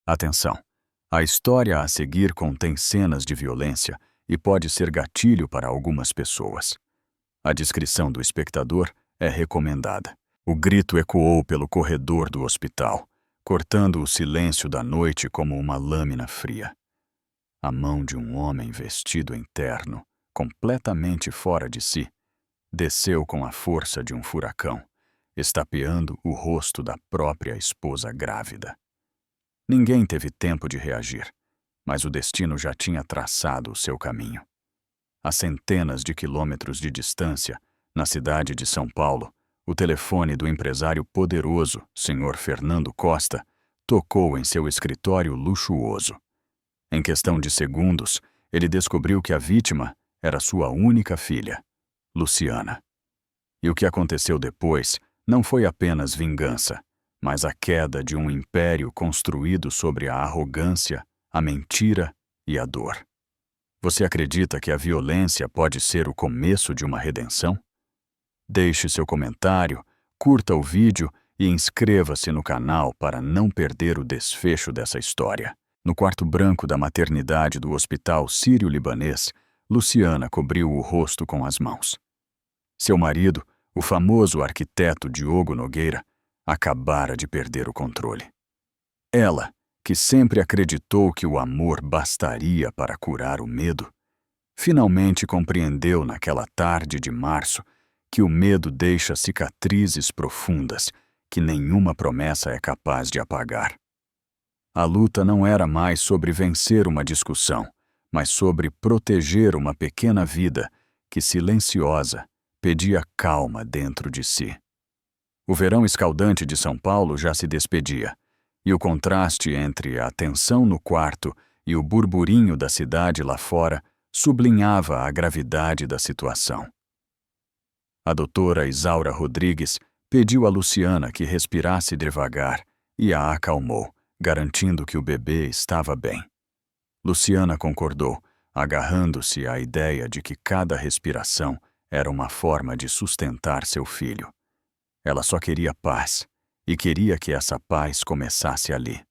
Atenção! A história a seguir contém cenas de violência e pode ser gatilho para algumas pessoas. A discrição do espectador é recomendada. O grito ecoou pelo corredor do hospital, cortando o silêncio da noite como uma lâmina fria. A mão de um homem vestido em terno, completamente fora de si, desceu com a força de um furacão, estapeando o rosto da própria esposa grávida. Ninguém teve tempo de reagir, mas o destino já tinha traçado o seu caminho. A centenas de quilômetros de distância, na cidade de São Paulo, o telefone do empresário poderoso, Sr. Fernando Costa, tocou em seu escritório luxuoso. Em questão de segundos, ele descobriu que a vítima era sua única filha, Luciana. E o que aconteceu depois não foi apenas vingança, mas a queda de um império construído sobre a arrogância, a mentira e a dor. Você acredita que a violência pode ser o começo de uma redenção? Deixe seu comentário, curta o vídeo e inscreva-se no canal para não perder o desfecho dessa história. No quarto branco da maternidade do Hospital Sírio-Libanês, Luciana cobriu o rosto com as mãos. Seu marido, o famoso arquiteto Diogo Nogueira, acabara de perder o controle. Ela, que sempre acreditou que o amor bastaria para curar o medo, finalmente compreendeu naquela tarde de março que o medo deixa cicatrizes profundas que nenhuma promessa é capaz de apagar. A luta não era mais sobre vencer uma discussão, mas sobre proteger uma pequena vida que, silenciosa, pedia calma dentro de si. O verão escaldante de São Paulo já se despedia, e o contraste entre a tensão no quarto e o burburinho da cidade lá fora sublinhava a gravidade da situação. A doutora Isaura Rodrigues pediu a Luciana que respirasse devagar e a acalmou, garantindo que o bebê estava bem. Luciana concordou, agarrando-se à ideia de que cada respiração era uma forma de sustentar seu filho. Ela só queria paz, e queria que essa paz começasse ali.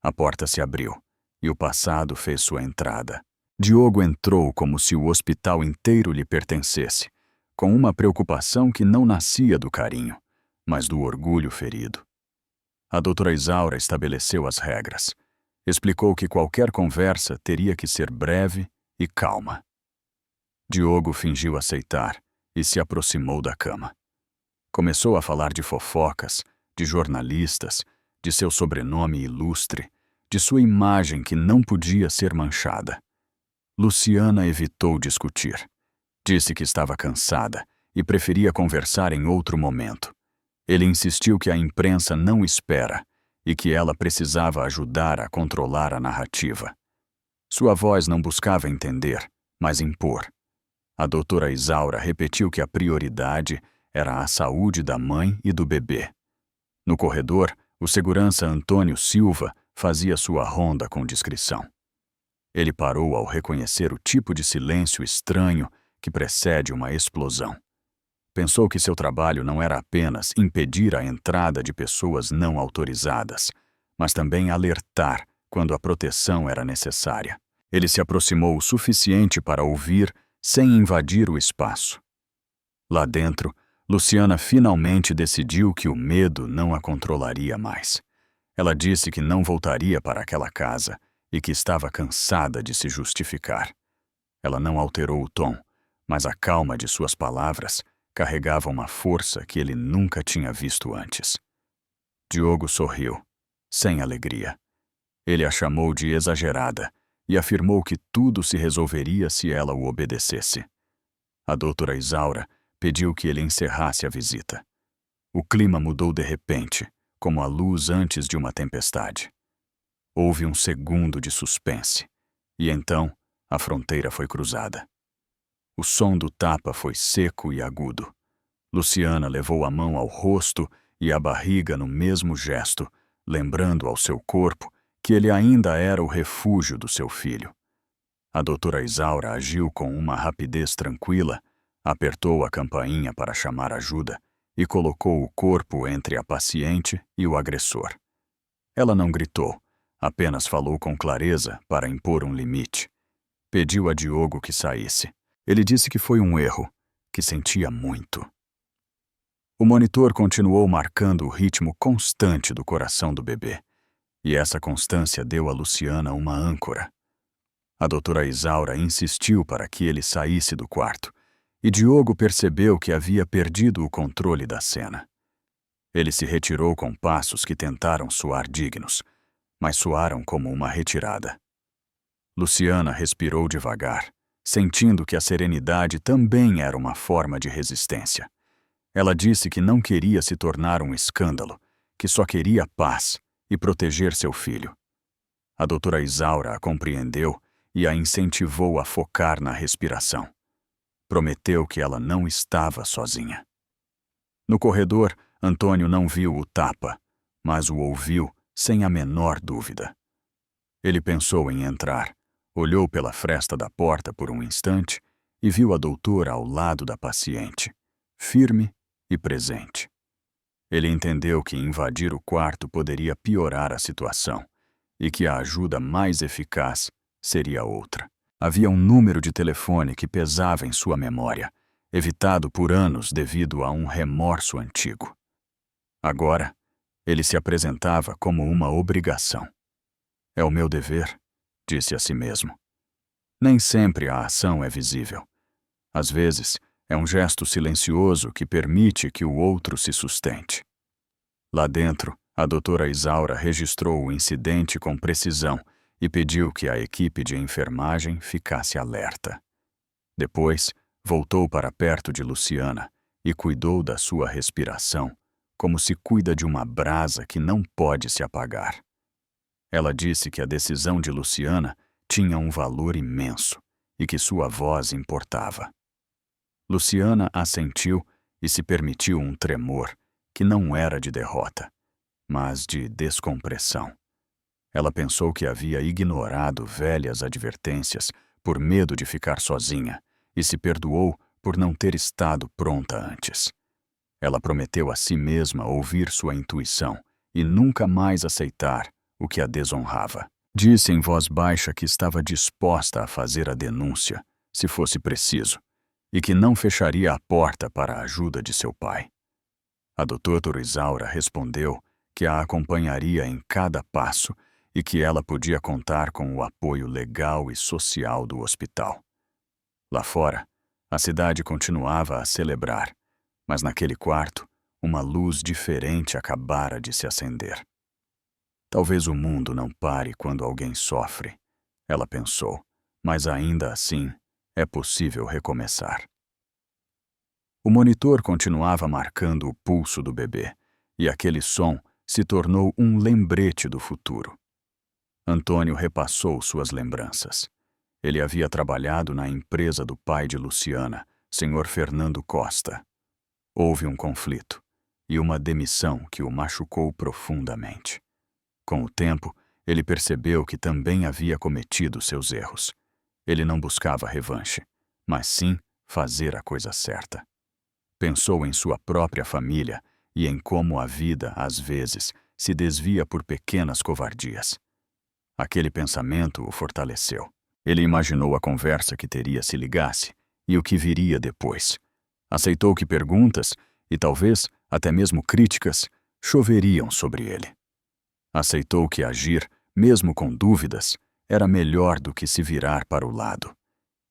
A porta se abriu, e o passado fez sua entrada. Diogo entrou como se o hospital inteiro lhe pertencesse, com uma preocupação que não nascia do carinho, mas do orgulho ferido. A doutora Isaura estabeleceu as regras. Explicou que qualquer conversa teria que ser breve e calma. Diogo fingiu aceitar e se aproximou da cama. Começou a falar de fofocas, de jornalistas, de seu sobrenome ilustre, de sua imagem que não podia ser manchada. Luciana evitou discutir. Disse que estava cansada e preferia conversar em outro momento. Ele insistiu que a imprensa não espera e que ela precisava ajudar a controlar a narrativa. Sua voz não buscava entender, mas impor. A doutora Isaura repetiu que a prioridade era a saúde da mãe e do bebê. No corredor, o segurança Antônio Silva fazia sua ronda com discrição. Ele parou ao reconhecer o tipo de silêncio estranho que precede uma explosão. Pensou que seu trabalho não era apenas impedir a entrada de pessoas não autorizadas, mas também alertar quando a proteção era necessária. Ele se aproximou o suficiente para ouvir sem invadir o espaço. Lá dentro, Luciana finalmente decidiu que o medo não a controlaria mais. Ela disse que não voltaria para aquela casa e que estava cansada de se justificar. Ela não alterou o tom, mas a calma de suas palavras carregava uma força que ele nunca tinha visto antes. Diogo sorriu, sem alegria. Ele a chamou de exagerada e afirmou que tudo se resolveria se ela o obedecesse. A doutora Isaura pediu que ele encerrasse a visita. O clima mudou de repente, como a luz antes de uma tempestade. Houve um segundo de suspense, e então a fronteira foi cruzada. O som do tapa foi seco e agudo. Luciana levou a mão ao rosto e à barriga no mesmo gesto, lembrando ao seu corpo que ele ainda era o refúgio do seu filho. A doutora Isaura agiu com uma rapidez tranquila, apertou a campainha para chamar ajuda e colocou o corpo entre a paciente e o agressor. Ela não gritou, Apenas falou com clareza para impor um limite. Pediu a Diogo que saísse. Ele disse que foi um erro, que sentia muito. O monitor continuou marcando o ritmo constante do coração do bebê, e essa constância deu a Luciana uma âncora. A doutora Isaura insistiu para que ele saísse do quarto, e Diogo percebeu que havia perdido o controle da cena. Ele se retirou com passos que tentaram soar dignos, mas soaram como uma retirada. Luciana respirou devagar, sentindo que a serenidade também era uma forma de resistência. Ela disse que não queria se tornar um escândalo, que só queria paz e proteger seu filho. A doutora Isaura a compreendeu e a incentivou a focar na respiração. Prometeu que ela não estava sozinha. No corredor, Antônio não viu o tapa, mas o ouviu sem a menor dúvida. Ele pensou em entrar, olhou pela fresta da porta por um instante e viu a doutora ao lado da paciente, firme e presente. Ele entendeu que invadir o quarto poderia piorar a situação e que a ajuda mais eficaz seria outra. Havia um número de telefone que pesava em sua memória, evitado por anos devido a um remorso antigo. Agora, ele se apresentava como uma obrigação. É o meu dever, disse a si mesmo. Nem sempre a ação é visível. Às vezes, é um gesto silencioso que permite que o outro se sustente. Lá dentro, a doutora Isaura registrou o incidente com precisão e pediu que a equipe de enfermagem ficasse alerta. Depois, voltou para perto de Luciana e cuidou da sua respiração, como se cuida de uma brasa que não pode se apagar. Ela disse que a decisão de Luciana tinha um valor imenso e que sua voz importava. Luciana assentiu e se permitiu um tremor que não era de derrota, mas de descompressão. Ela pensou que havia ignorado velhas advertências por medo de ficar sozinha e se perdoou por não ter estado pronta antes. Ela prometeu a si mesma ouvir sua intuição e nunca mais aceitar o que a desonrava. Disse em voz baixa que estava disposta a fazer a denúncia, se fosse preciso, e que não fecharia a porta para a ajuda de seu pai. A doutora Isaura respondeu que a acompanharia em cada passo e que ela podia contar com o apoio legal e social do hospital. Lá fora, a cidade continuava a celebrar, mas naquele quarto, uma luz diferente acabara de se acender. Talvez o mundo não pare quando alguém sofre, ela pensou, mas ainda assim é possível recomeçar. O monitor continuava marcando o pulso do bebê, e aquele som se tornou um lembrete do futuro. Antônio repassou suas lembranças. Ele havia trabalhado na empresa do pai de Luciana, Sr. Fernando Costa. Houve um conflito e uma demissão que o machucou profundamente. Com o tempo, ele percebeu que também havia cometido seus erros. Ele não buscava revanche, mas sim fazer a coisa certa. Pensou em sua própria família e em como a vida, às vezes, se desvia por pequenas covardias. Aquele pensamento o fortaleceu. Ele imaginou a conversa que teria se ligasse e o que viria depois. Aceitou que perguntas, e talvez até mesmo críticas, choveriam sobre ele. Aceitou que agir, mesmo com dúvidas, era melhor do que se virar para o lado.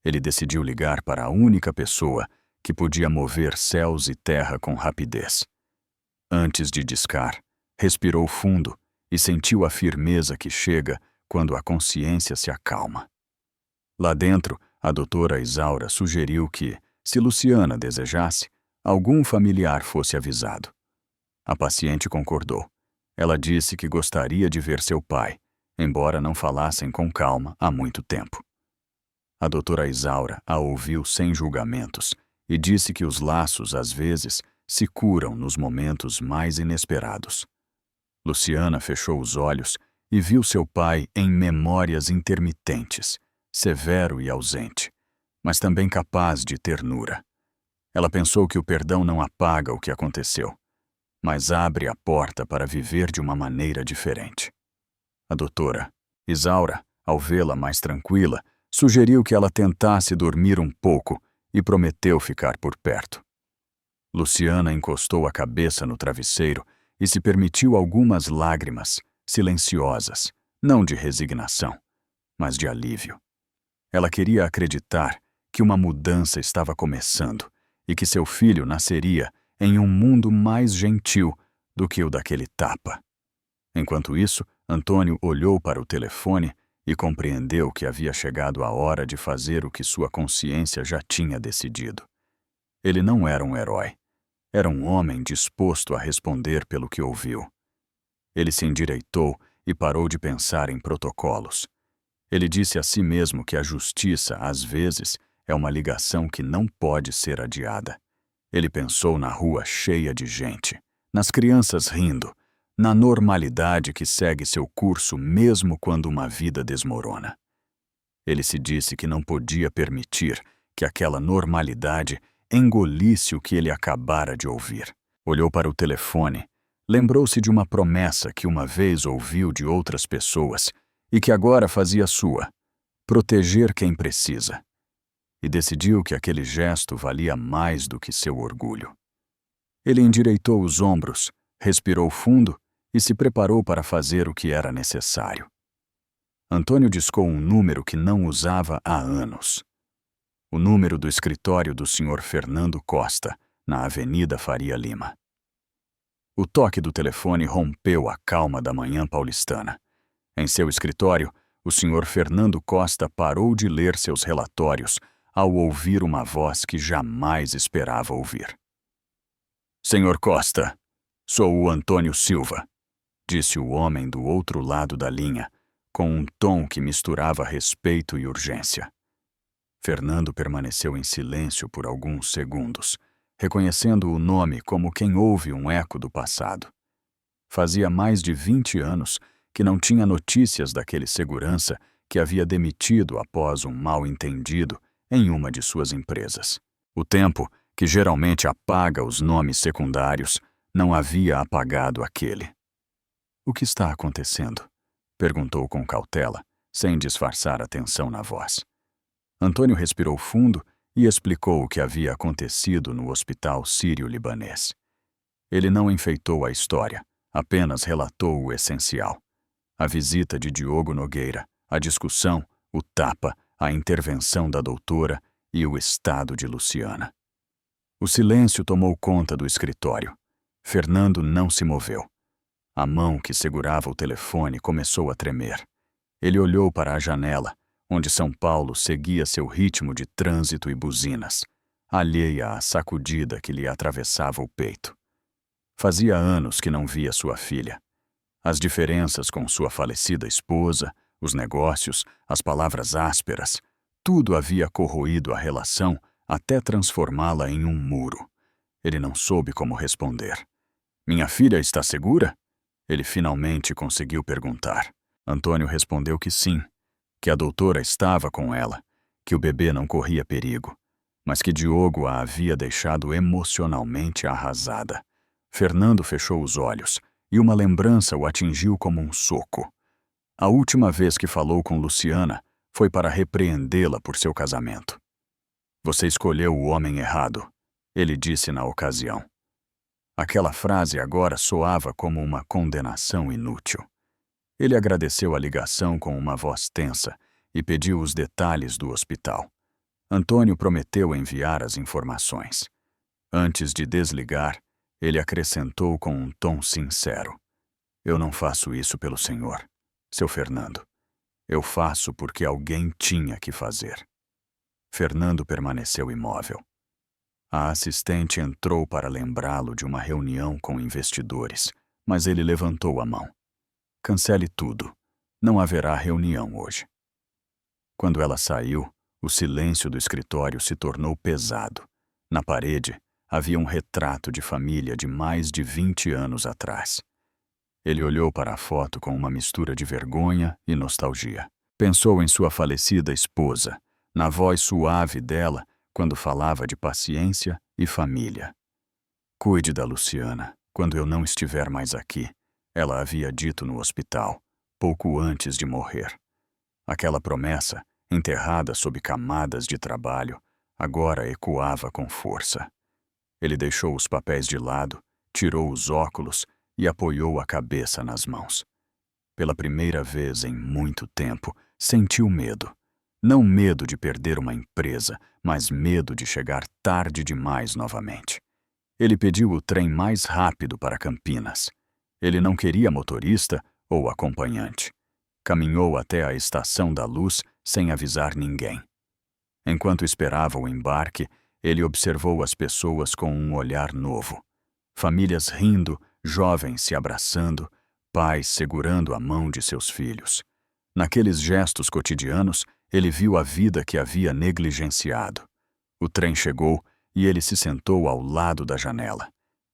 Ele decidiu ligar para a única pessoa que podia mover céus e terra com rapidez. Antes de discar, respirou fundo e sentiu a firmeza que chega quando a consciência se acalma. Lá dentro, a doutora Isaura sugeriu que, se Luciana desejasse, algum familiar fosse avisado. A paciente concordou. Ela disse que gostaria de ver seu pai, embora não falassem com calma há muito tempo. A doutora Isaura a ouviu sem julgamentos e disse que os laços, às vezes, se curam nos momentos mais inesperados. Luciana fechou os olhos e viu seu pai em memórias intermitentes, severo e ausente, mas também capaz de ternura. Ela pensou que o perdão não apaga o que aconteceu, mas abre a porta para viver de uma maneira diferente. A doutora Isaura, ao vê-la mais tranquila, sugeriu que ela tentasse dormir um pouco e prometeu ficar por perto. Luciana encostou a cabeça no travesseiro e se permitiu algumas lágrimas, silenciosas, não de resignação, mas de alívio. Ela queria acreditar que uma mudança estava começando e que seu filho nasceria em um mundo mais gentil do que o daquele tapa. Enquanto isso, Antônio olhou para o telefone e compreendeu que havia chegado a hora de fazer o que sua consciência já tinha decidido. Ele não era um herói. Era um homem disposto a responder pelo que ouviu. Ele se endireitou e parou de pensar em protocolos. Ele disse a si mesmo que a justiça, às vezes, é uma ligação que não pode ser adiada. Ele pensou na rua cheia de gente, nas crianças rindo, na normalidade que segue seu curso mesmo quando uma vida desmorona. Ele se disse que não podia permitir que aquela normalidade engolisse o que ele acabara de ouvir. Olhou para o telefone, lembrou-se de uma promessa que uma vez ouviu de outras pessoas e que agora fazia sua: proteger quem precisa. E decidiu que aquele gesto valia mais do que seu orgulho. Ele endireitou os ombros, respirou fundo e se preparou para fazer o que era necessário. Antônio discou um número que não usava há anos. O número do escritório do Sr. Fernando Costa, na Avenida Faria Lima. O toque do telefone rompeu a calma da manhã paulistana. Em seu escritório, o Sr. Fernando Costa parou de ler seus relatórios ao ouvir uma voz que jamais esperava ouvir. Sr. Costa, sou o Antônio Silva, disse o homem do outro lado da linha, com um tom que misturava respeito e urgência. Fernando permaneceu em silêncio por alguns segundos, reconhecendo o nome como quem ouve um eco do passado. Fazia mais de 20 anos que não tinha notícias daquele segurança que havia demitido após um mal-entendido em uma de suas empresas. O tempo, que geralmente apaga os nomes secundários, não havia apagado aquele. "O que está acontecendo?" perguntou com cautela, sem disfarçar a tensão na voz. Antônio respirou fundo e explicou o que havia acontecido no hospital sírio-libanês. Ele não enfeitou a história, apenas relatou o essencial. A visita de Diogo Nogueira, a discussão, o tapa, a intervenção da doutora e o estado de Luciana. O silêncio tomou conta do escritório. Fernando não se moveu. A mão que segurava o telefone começou a tremer. Ele olhou para a janela, onde São Paulo seguia seu ritmo de trânsito e buzinas, alheia à sacudida que lhe atravessava o peito. Fazia anos que não via sua filha. As diferenças com sua falecida esposa, os negócios, as palavras ásperas, tudo havia corroído a relação até transformá-la em um muro. Ele não soube como responder. "Minha filha está segura?" Ele finalmente conseguiu perguntar. Antônio respondeu que sim, que a doutora estava com ela, que o bebê não corria perigo, mas que Diogo a havia deixado emocionalmente arrasada. Fernando fechou os olhos e uma lembrança o atingiu como um soco. A última vez que falou com Luciana foi para repreendê-la por seu casamento. "Você escolheu o homem errado", ele disse na ocasião. Aquela frase agora soava como uma condenação inútil. Ele agradeceu a ligação com uma voz tensa e pediu os detalhes do hospital. Antônio prometeu enviar as informações. Antes de desligar, ele acrescentou com um tom sincero: "Eu não faço isso pelo senhor, seu Fernando. Eu faço porque alguém tinha que fazer." Fernando permaneceu imóvel. A assistente entrou para lembrá-lo de uma reunião com investidores, mas ele levantou a mão. "Cancele tudo. Não haverá reunião hoje." Quando ela saiu, o silêncio do escritório se tornou pesado. Na parede, havia um retrato de família de mais de 20 anos atrás. Ele olhou para a foto com uma mistura de vergonha e nostalgia. Pensou em sua falecida esposa, na voz suave dela quando falava de paciência e família. "Cuide da Luciana, quando eu não estiver mais aqui", ela havia dito no hospital, pouco antes de morrer. Aquela promessa, enterrada sob camadas de trabalho, agora ecoava com força. Ele deixou os papéis de lado, tirou os óculos e apoiou a cabeça nas mãos. Pela primeira vez em muito tempo, sentiu medo. Não medo de perder uma empresa, mas medo de chegar tarde demais novamente. Ele pediu o trem mais rápido para Campinas. Ele não queria motorista ou acompanhante. Caminhou até a Estação da Luz sem avisar ninguém. Enquanto esperava o embarque, ele observou as pessoas com um olhar novo. Famílias rindo, jovens se abraçando, pais segurando a mão de seus filhos. Naqueles gestos cotidianos, ele viu a vida que havia negligenciado. O trem chegou e ele se sentou ao lado da janela.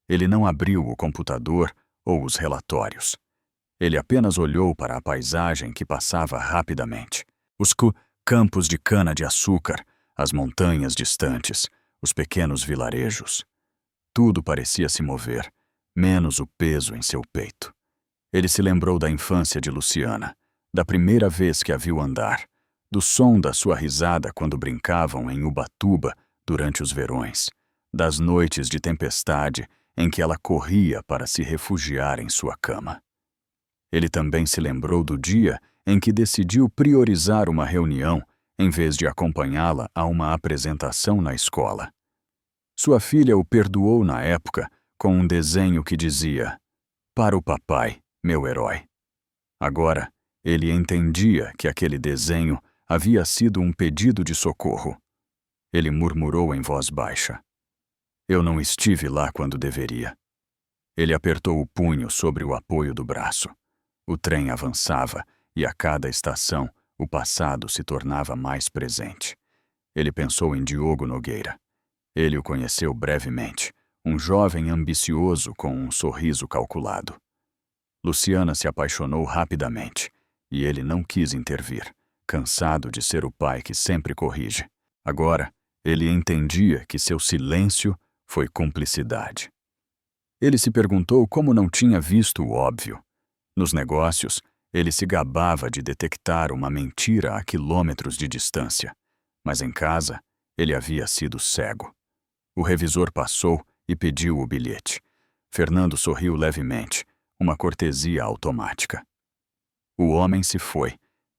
Ele não abriu o computador ou os relatórios. Ele apenas olhou para a paisagem que passava rapidamente. Os campos de cana-de-açúcar, as montanhas distantes, os pequenos vilarejos. Tudo parecia se mover, menos o peso em seu peito. Ele se lembrou da infância de Luciana, da primeira vez que a viu andar, do som da sua risada quando brincavam em Ubatuba durante os verões, das noites de tempestade em que ela corria para se refugiar em sua cama. Ele também se lembrou do dia em que decidiu priorizar uma reunião em vez de acompanhá-la a uma apresentação na escola. Sua filha o perdoou na época com um desenho que dizia: "Para o papai, meu herói." Agora, ele entendia que aquele desenho havia sido um pedido de socorro. Ele murmurou em voz baixa: "Eu não estive lá quando deveria." Ele apertou o punho sobre o apoio do braço. O trem avançava e a cada estação o passado se tornava mais presente. Ele pensou em Diogo Nogueira. Ele o conheceu brevemente, um jovem ambicioso com um sorriso calculado. Luciana se apaixonou rapidamente e ele não quis intervir, cansado de ser o pai que sempre corrige. Agora, ele entendia que seu silêncio foi cumplicidade. Ele se perguntou como não tinha visto o óbvio. Nos negócios, ele se gabava de detectar uma mentira a quilômetros de distância, mas em casa, ele havia sido cego. O revisor passou e pediu o bilhete. Fernando sorriu levemente, uma cortesia automática. O homem se foi,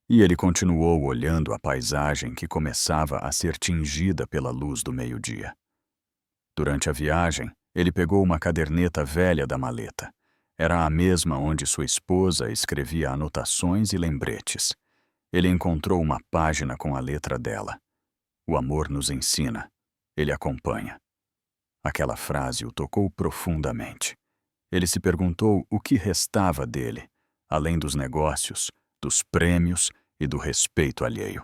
e ele continuou olhando a paisagem que começava a ser tingida pela luz do meio-dia. Durante a viagem, ele pegou uma caderneta velha da maleta. Era a mesma onde sua esposa escrevia anotações e lembretes. Ele encontrou uma página com a letra dela. "O amor nos ensina. Ele acompanha." Aquela frase o tocou profundamente. Ele se perguntou o que restava dele, além dos negócios, dos prêmios e do respeito alheio.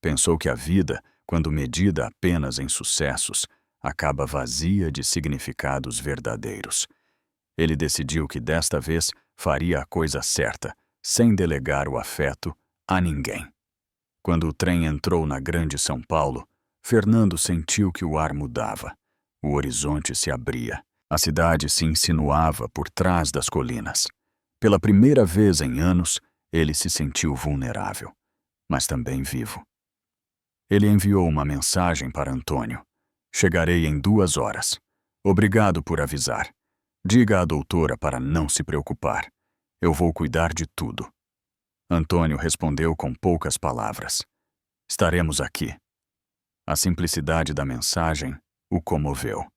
Pensou que a vida, quando medida apenas em sucessos, acaba vazia de significados verdadeiros. Ele decidiu que desta vez faria a coisa certa, sem delegar o afeto a ninguém. Quando o trem entrou na Grande São Paulo, Fernando sentiu que o ar mudava. O horizonte se abria. A cidade se insinuava por trás das colinas. Pela primeira vez em anos, ele se sentiu vulnerável, mas também vivo. Ele enviou uma mensagem para Antônio. "Chegarei em 2 horas. Obrigado por avisar. Diga à doutora para não se preocupar. Eu vou cuidar de tudo." Antônio respondeu com poucas palavras: "Estaremos aqui." A simplicidade da mensagem o comoveu.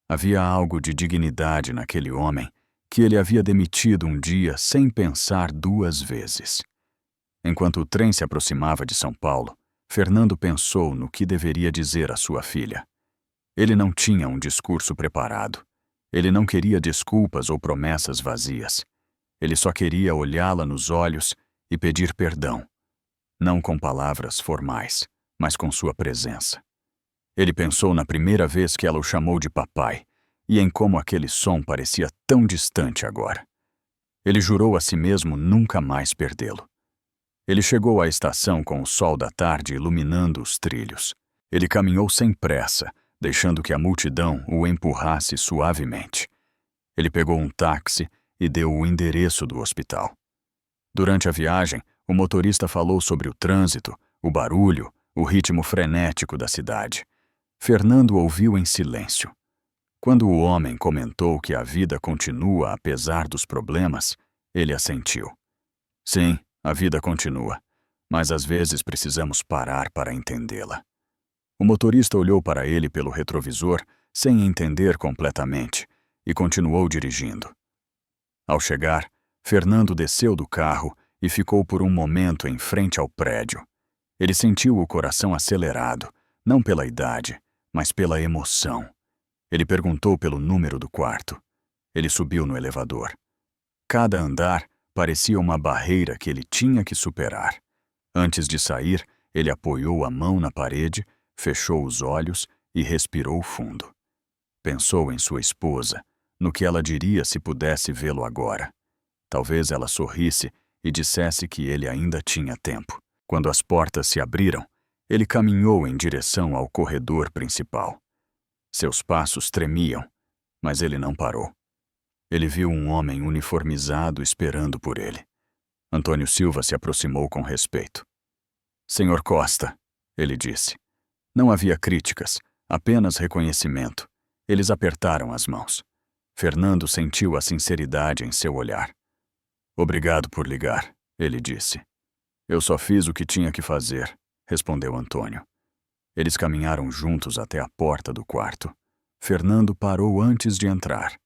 Havia algo de dignidade naquele homem que ele havia demitido um dia sem pensar 2 vezes. Enquanto o trem se aproximava de São Paulo, Fernando pensou no que deveria dizer à sua filha. Ele não tinha um discurso preparado. Ele não queria desculpas ou promessas vazias. Ele só queria olhá-la nos olhos e pedir perdão. Não com palavras formais, mas com sua presença. Ele pensou na primeira vez que ela o chamou de papai e em como aquele som parecia tão distante agora. Ele jurou a si mesmo nunca mais perdê-lo. Ele chegou à estação com o sol da tarde iluminando os trilhos. Ele caminhou sem pressa, deixando que a multidão o empurrasse suavemente. Ele pegou um táxi e deu o endereço do hospital. Durante a viagem, o motorista falou sobre o trânsito, o barulho, o ritmo frenético da cidade. Fernando ouviu em silêncio. Quando o homem comentou que a vida continua apesar dos problemas, ele assentiu. Sim, a vida continua, mas às vezes precisamos parar para entendê-la. O motorista olhou para ele pelo retrovisor, sem entender completamente, e continuou dirigindo. Ao chegar, Fernando desceu do carro e ficou por um momento em frente ao prédio. Ele sentiu o coração acelerado, não pela idade, mas pela emoção. Ele perguntou pelo número do quarto. Ele subiu no elevador. Cada andar parecia uma barreira que ele tinha que superar. Antes de sair, ele apoiou a mão na parede, fechou os olhos e respirou fundo. Pensou em sua esposa, no que ela diria se pudesse vê-lo agora. Talvez ela sorrisse e dissesse que ele ainda tinha tempo. Quando as portas se abriram, ele caminhou em direção ao corredor principal. Seus passos tremiam, mas ele não parou. Ele viu um homem uniformizado esperando por ele. Antônio Silva se aproximou com respeito. Senhor Costa, ele disse. Não havia críticas, apenas reconhecimento. Eles apertaram as mãos. Fernando sentiu a sinceridade em seu olhar. Obrigado por ligar, ele disse. Eu só fiz o que tinha que fazer, respondeu Antônio. Eles caminharam juntos até a porta do quarto. Fernando parou antes de entrar.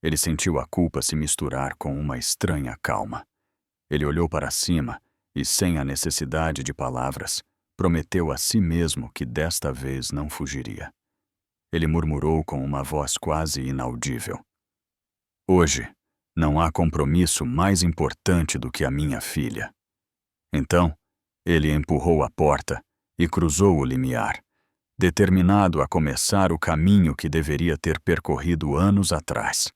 Ele sentiu a culpa se misturar com uma estranha calma. Ele olhou para cima e, sem a necessidade de palavras, prometeu a si mesmo que desta vez não fugiria. Ele murmurou com uma voz quase inaudível. Hoje, não há compromisso mais importante do que a minha filha. Então, ele empurrou a porta e cruzou o limiar, determinado a começar o caminho que deveria ter percorrido anos atrás.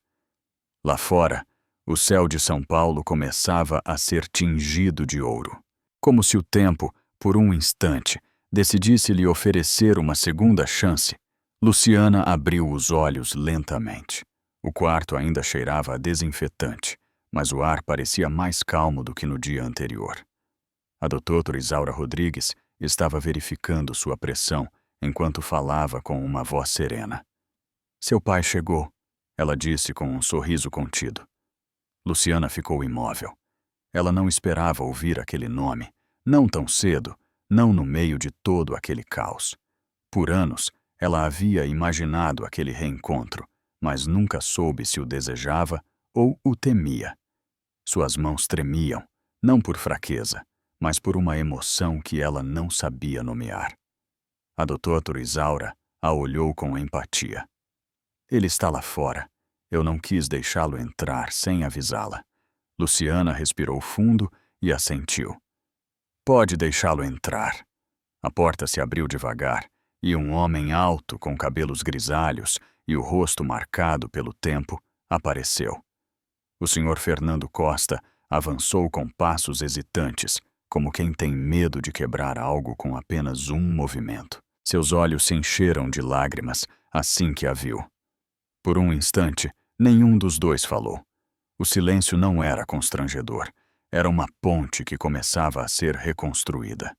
Lá fora, o céu de São Paulo começava a ser tingido de ouro, como se o tempo, por um instante, decidisse lhe oferecer uma segunda chance. Luciana abriu os olhos lentamente. O quarto ainda cheirava a desinfetante, mas o ar parecia mais calmo do que no dia anterior. A doutora Isaura Rodrigues estava verificando sua pressão enquanto falava com uma voz serena. Seu pai chegou, ela disse com um sorriso contido. Luciana ficou imóvel. Ela não esperava ouvir aquele nome, não tão cedo, não no meio de todo aquele caos. Por anos, ela havia imaginado aquele reencontro, mas nunca soube se o desejava ou o temia. Suas mãos tremiam, não por fraqueza, mas por uma emoção que ela não sabia nomear. A doutora Isaura a olhou com empatia. Ele está lá fora. Eu não quis deixá-lo entrar sem avisá-la. Luciana respirou fundo e assentiu. Pode deixá-lo entrar. A porta se abriu devagar e um homem alto com cabelos grisalhos e o rosto marcado pelo tempo apareceu. O senhor Fernando Costa avançou com passos hesitantes, como quem tem medo de quebrar algo com apenas um movimento. Seus olhos se encheram de lágrimas assim que a viu. Por um instante, nenhum dos dois falou. O silêncio não era constrangedor. Era uma ponte que começava a ser reconstruída.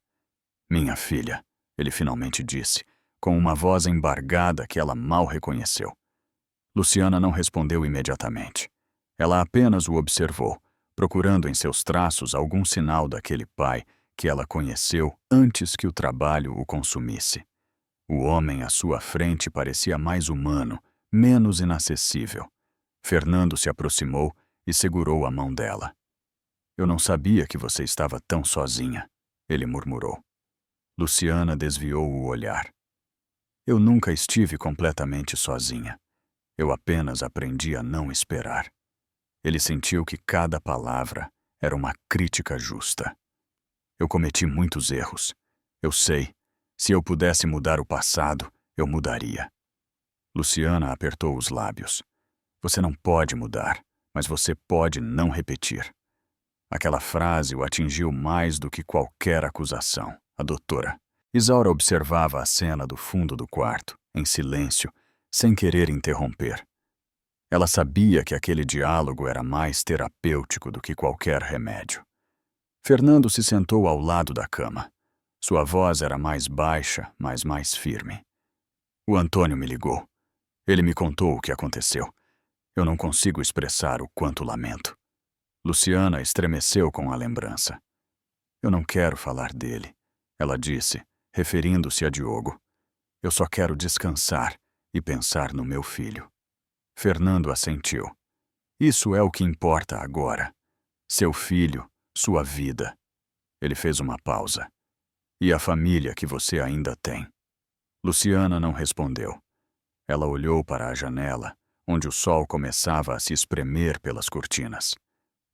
Minha filha, ele finalmente disse, com uma voz embargada que ela mal reconheceu. Luciana não respondeu imediatamente. Ela apenas o observou, procurando em seus traços algum sinal daquele pai que ela conheceu antes que o trabalho o consumisse. O homem à sua frente parecia mais humano, menos inacessível. Fernando se aproximou e segurou a mão dela. Eu não sabia que você estava tão sozinha, ele murmurou. Luciana desviou o olhar. Eu nunca estive completamente sozinha. Eu apenas aprendi a não esperar. Ele sentiu que cada palavra era uma crítica justa. Eu cometi muitos erros. Eu sei. Se eu pudesse mudar o passado, eu mudaria. Luciana apertou os lábios. Você não pode mudar, mas você pode não repetir. Aquela frase o atingiu mais do que qualquer acusação. A doutora Isaura observava a cena do fundo do quarto, em silêncio, sem querer interromper. Ela sabia que aquele diálogo era mais terapêutico do que qualquer remédio. Fernando se sentou ao lado da cama. Sua voz era mais baixa, mas mais firme. O Antônio me ligou. Ele me contou o que aconteceu. Eu não consigo expressar o quanto lamento. Luciana estremeceu com a lembrança. Eu não quero falar dele, ela disse, referindo-se a Diogo. Eu só quero descansar e pensar no meu filho. Fernando assentiu. Isso é o que importa agora. Seu filho, sua vida. Ele fez uma pausa. E a família que você ainda tem? Luciana não respondeu. Ela olhou para a janela, onde o sol começava a se espremer pelas cortinas.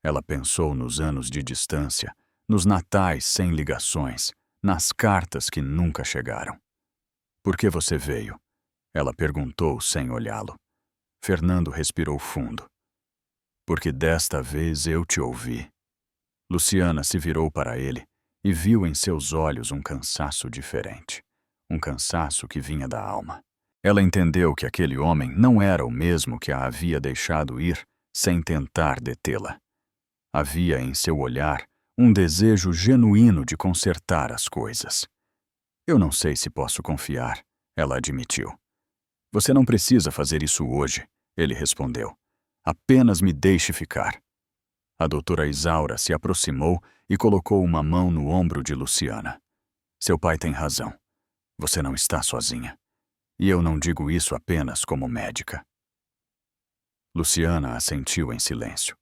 Ela pensou nos anos de distância, nos natais sem ligações, nas cartas que nunca chegaram. Por que você veio? Ela perguntou sem olhá-lo. Fernando respirou fundo. Porque desta vez eu te ouvi. Luciana se virou para ele e viu em seus olhos um cansaço diferente. Um cansaço que vinha da alma. Ela entendeu que aquele homem não era o mesmo que a havia deixado ir sem tentar detê-la. Havia em seu olhar um desejo genuíno de consertar as coisas. Eu não sei se posso confiar, ela admitiu. Você não precisa fazer isso hoje, ele respondeu. Apenas me deixe ficar. A doutora Isaura se aproximou e colocou uma mão no ombro de Luciana. Seu pai tem razão. Você não está sozinha. E eu não digo isso apenas como médica. Luciana assentiu em silêncio.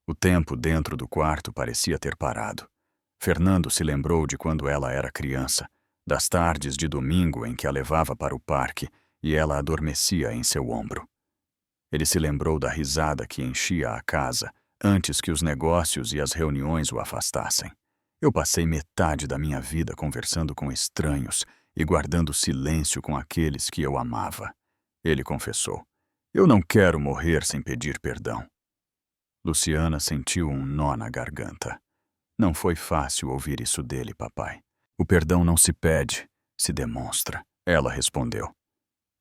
O tempo dentro do quarto parecia ter parado. Fernando se lembrou de quando ela era criança, das tardes de domingo em que a levava para o parque e ela adormecia em seu ombro. Ele se lembrou da risada que enchia a casa antes que os negócios e as reuniões o afastassem. Eu passei metade da minha vida conversando com estranhos e guardando silêncio com aqueles que eu amava. Ele confessou. Eu não quero morrer sem pedir perdão. Luciana sentiu um nó na garganta. Não foi fácil ouvir isso dele, papai. O perdão não se pede, se demonstra, ela respondeu.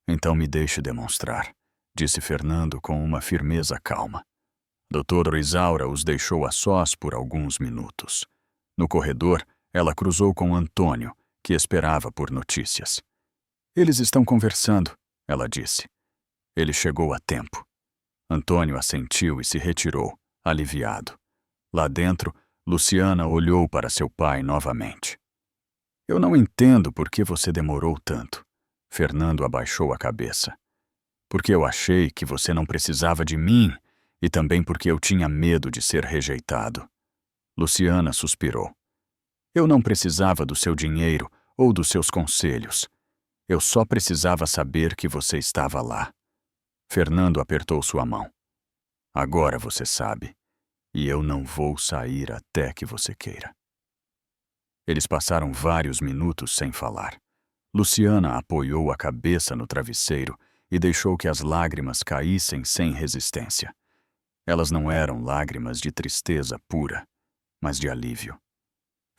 Então me deixe demonstrar, disse Fernando com uma firmeza calma. Doutora Isaura os deixou a sós por alguns minutos. No corredor, ela cruzou com Antônio, que esperava por notícias. Eles estão conversando, ela disse. Ele chegou a tempo. Antônio assentiu e se retirou, aliviado. Lá dentro, Luciana olhou para seu pai novamente. Eu não entendo por que você demorou tanto. Fernando abaixou a cabeça. Porque eu achei que você não precisava de mim e também porque eu tinha medo de ser rejeitado. Luciana suspirou. Eu não precisava do seu dinheiro ou dos seus conselhos. Eu só precisava saber que você estava lá. Fernando apertou sua mão. Agora você sabe, e eu não vou sair até que você queira. Eles passaram vários minutos sem falar. Luciana apoiou a cabeça no travesseiro e deixou que as lágrimas caíssem sem resistência. Elas não eram lágrimas de tristeza pura, mas de alívio.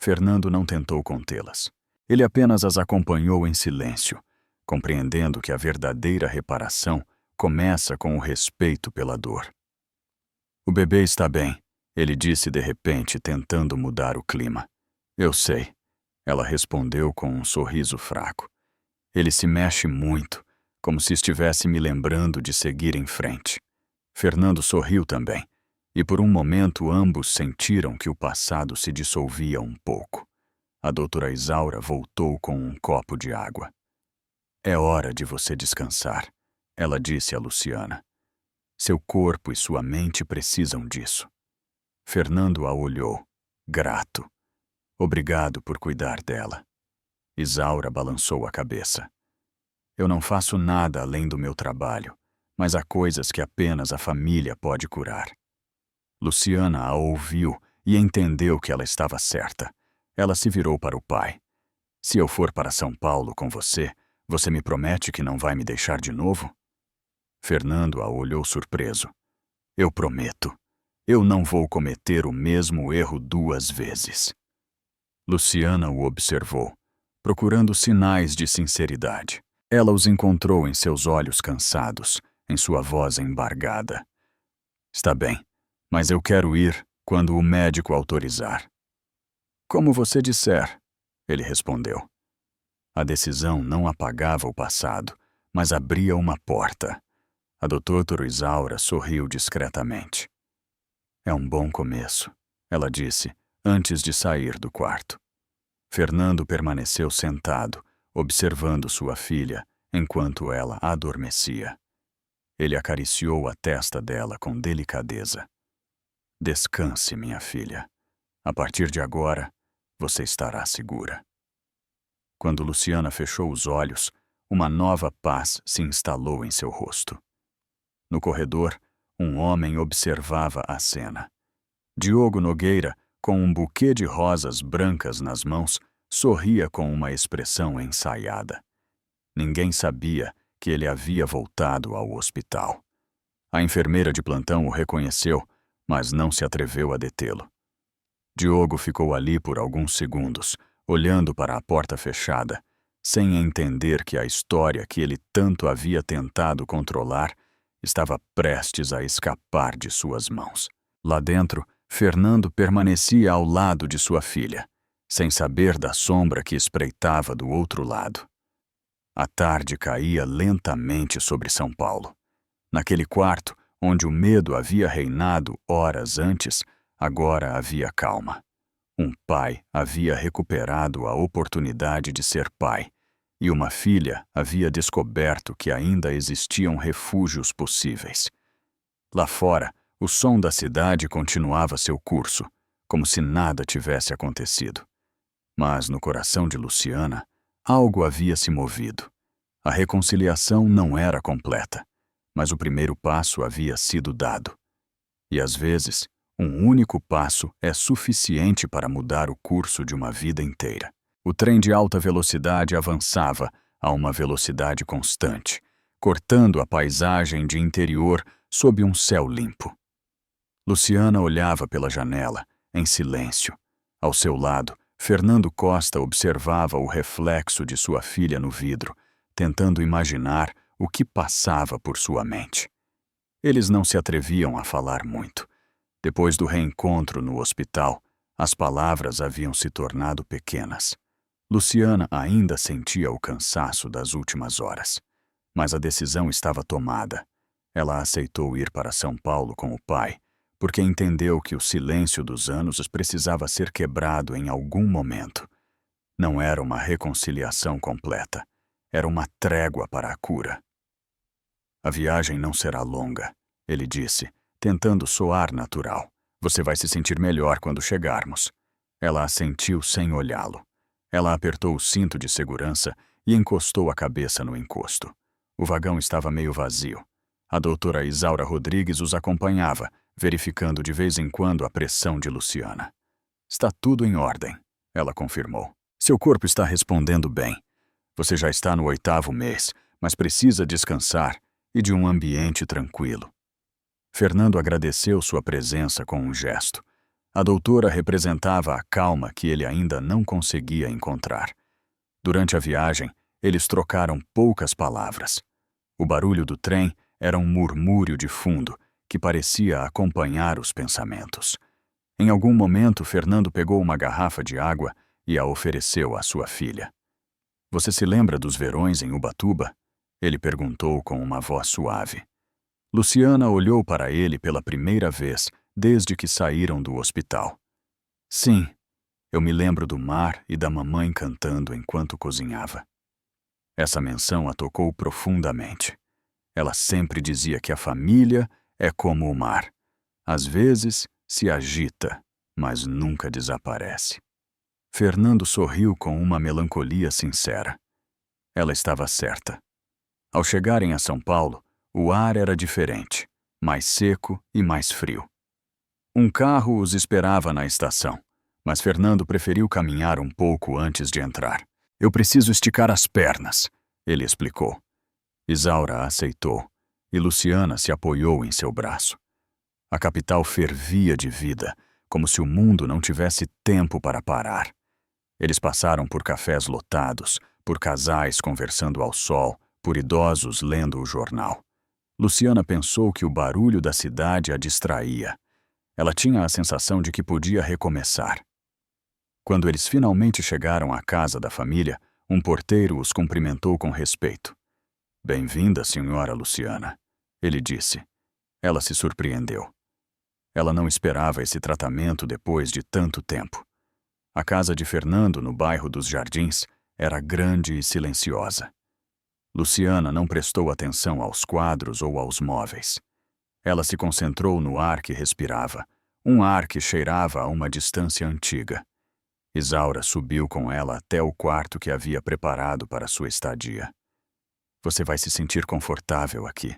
Fernando não tentou contê-las. Ele apenas as acompanhou em silêncio, compreendendo que a verdadeira reparação começa com o respeito pela dor. O bebê está bem, ele disse de repente, tentando mudar o clima. Eu sei, ela respondeu com um sorriso fraco. Ele se mexe muito, como se estivesse me lembrando de seguir em frente. Fernando sorriu também, e por um momento ambos sentiram que o passado se dissolvia um pouco. A doutora Isaura voltou com um copo de água. É hora de você descansar, ela disse a Luciana. Seu corpo e sua mente precisam disso. Fernando a olhou, grato. Obrigado por cuidar dela. Isaura balançou a cabeça. Eu não faço nada além do meu trabalho, mas há coisas que apenas a família pode curar. Luciana a ouviu e entendeu que ela estava certa. Ela se virou para o pai. Se eu for para São Paulo com você, você me promete que não vai me deixar de novo? Fernando a olhou surpreso. Eu prometo. Eu não vou cometer o mesmo erro 2 vezes. Luciana o observou, procurando sinais de sinceridade. Ela os encontrou em seus olhos cansados, em sua voz embargada. Está bem, mas eu quero ir quando o médico autorizar. Como você disser, ele respondeu. A decisão não apagava o passado, mas abria uma porta. A doutora Isaura sorriu discretamente. É um bom começo, ela disse, antes de sair do quarto. Fernando permaneceu sentado, observando sua filha, enquanto ela adormecia. Ele acariciou a testa dela com delicadeza. Descanse, minha filha. A partir de agora, você estará segura. Quando Luciana fechou os olhos, uma nova paz se instalou em seu rosto. No corredor, um homem observava a cena. Diogo Nogueira, com um buquê de rosas brancas nas mãos, sorria com uma expressão ensaiada. Ninguém sabia que ele havia voltado ao hospital. A enfermeira de plantão o reconheceu, mas não se atreveu a detê-lo. Diogo ficou ali por alguns segundos, olhando para a porta fechada, sem entender que a história que ele tanto havia tentado controlar estava prestes a escapar de suas mãos. Lá dentro, Fernando permanecia ao lado de sua filha, sem saber da sombra que espreitava do outro lado. A tarde caía lentamente sobre São Paulo. Naquele quarto, onde o medo havia reinado horas antes, agora havia calma. Um pai havia recuperado a oportunidade de ser pai, e uma filha havia descoberto que ainda existiam refúgios possíveis. Lá fora, o som da cidade continuava seu curso, como se nada tivesse acontecido. Mas no coração de Luciana, algo havia se movido. A reconciliação não era completa, mas o primeiro passo havia sido dado. E às vezes, um único passo é suficiente para mudar o curso de uma vida inteira. O trem de alta velocidade avançava a uma velocidade constante, cortando a paisagem de interior sob um céu limpo. Luciana olhava pela janela, em silêncio. Ao seu lado, Fernando Costa observava o reflexo de sua filha no vidro, tentando imaginar o que passava por sua mente. Eles não se atreviam a falar muito. Depois do reencontro no hospital, as palavras haviam se tornado pequenas. Luciana ainda sentia o cansaço das últimas horas, mas a decisão estava tomada. Ela aceitou ir para São Paulo com o pai, porque entendeu que o silêncio dos anos precisava ser quebrado em algum momento. Não era uma reconciliação completa, era uma trégua para a cura. A viagem não será longa, ele disse, tentando soar natural. Você vai se sentir melhor quando chegarmos. Ela assentiu sem olhá-lo. Ela apertou o cinto de segurança e encostou a cabeça no encosto. O vagão estava meio vazio. A doutora Isaura Rodrigues os acompanhava, verificando de vez em quando a pressão de Luciana. Está tudo em ordem, ela confirmou. Seu corpo está respondendo bem. Você já está no 8º mês, mas precisa descansar e de um ambiente tranquilo. Fernando agradeceu sua presença com um gesto. A doutora representava a calma que ele ainda não conseguia encontrar. Durante a viagem, eles trocaram poucas palavras. O barulho do trem era um murmúrio de fundo que parecia acompanhar os pensamentos. Em algum momento, Fernando pegou uma garrafa de água e a ofereceu à sua filha. Você se lembra dos verões em Ubatuba? Ele perguntou com uma voz suave. Luciana olhou para ele pela primeira vez desde que saíram do hospital. Sim, eu me lembro do mar e da mamãe cantando enquanto cozinhava. Essa menção a tocou profundamente. Ela sempre dizia que a família é como o mar. Às vezes se agita, mas nunca desaparece. Fernando sorriu com uma melancolia sincera. Ela estava certa. Ao chegarem a São Paulo, o ar era diferente, mais seco e mais frio. Um carro os esperava na estação, mas Fernando preferiu caminhar um pouco antes de entrar. Eu preciso esticar as pernas, ele explicou. Isaura aceitou, e Luciana se apoiou em seu braço. A capital fervia de vida, como se o mundo não tivesse tempo para parar. Eles passaram por cafés lotados, por casais conversando ao sol, por idosos lendo o jornal. Luciana pensou que o barulho da cidade a distraía. Ela tinha a sensação de que podia recomeçar. Quando eles finalmente chegaram à casa da família, um porteiro os cumprimentou com respeito. "Bem-vinda, senhora Luciana", ele disse. Ela se surpreendeu. Ela não esperava esse tratamento depois de tanto tempo. A casa de Fernando, no bairro dos Jardins, era grande e silenciosa. Luciana não prestou atenção aos quadros ou aos móveis. Ela se concentrou no ar que respirava, um ar que cheirava a uma distância antiga. Isaura subiu com ela até o quarto que havia preparado para sua estadia. "Você vai se sentir confortável aqui.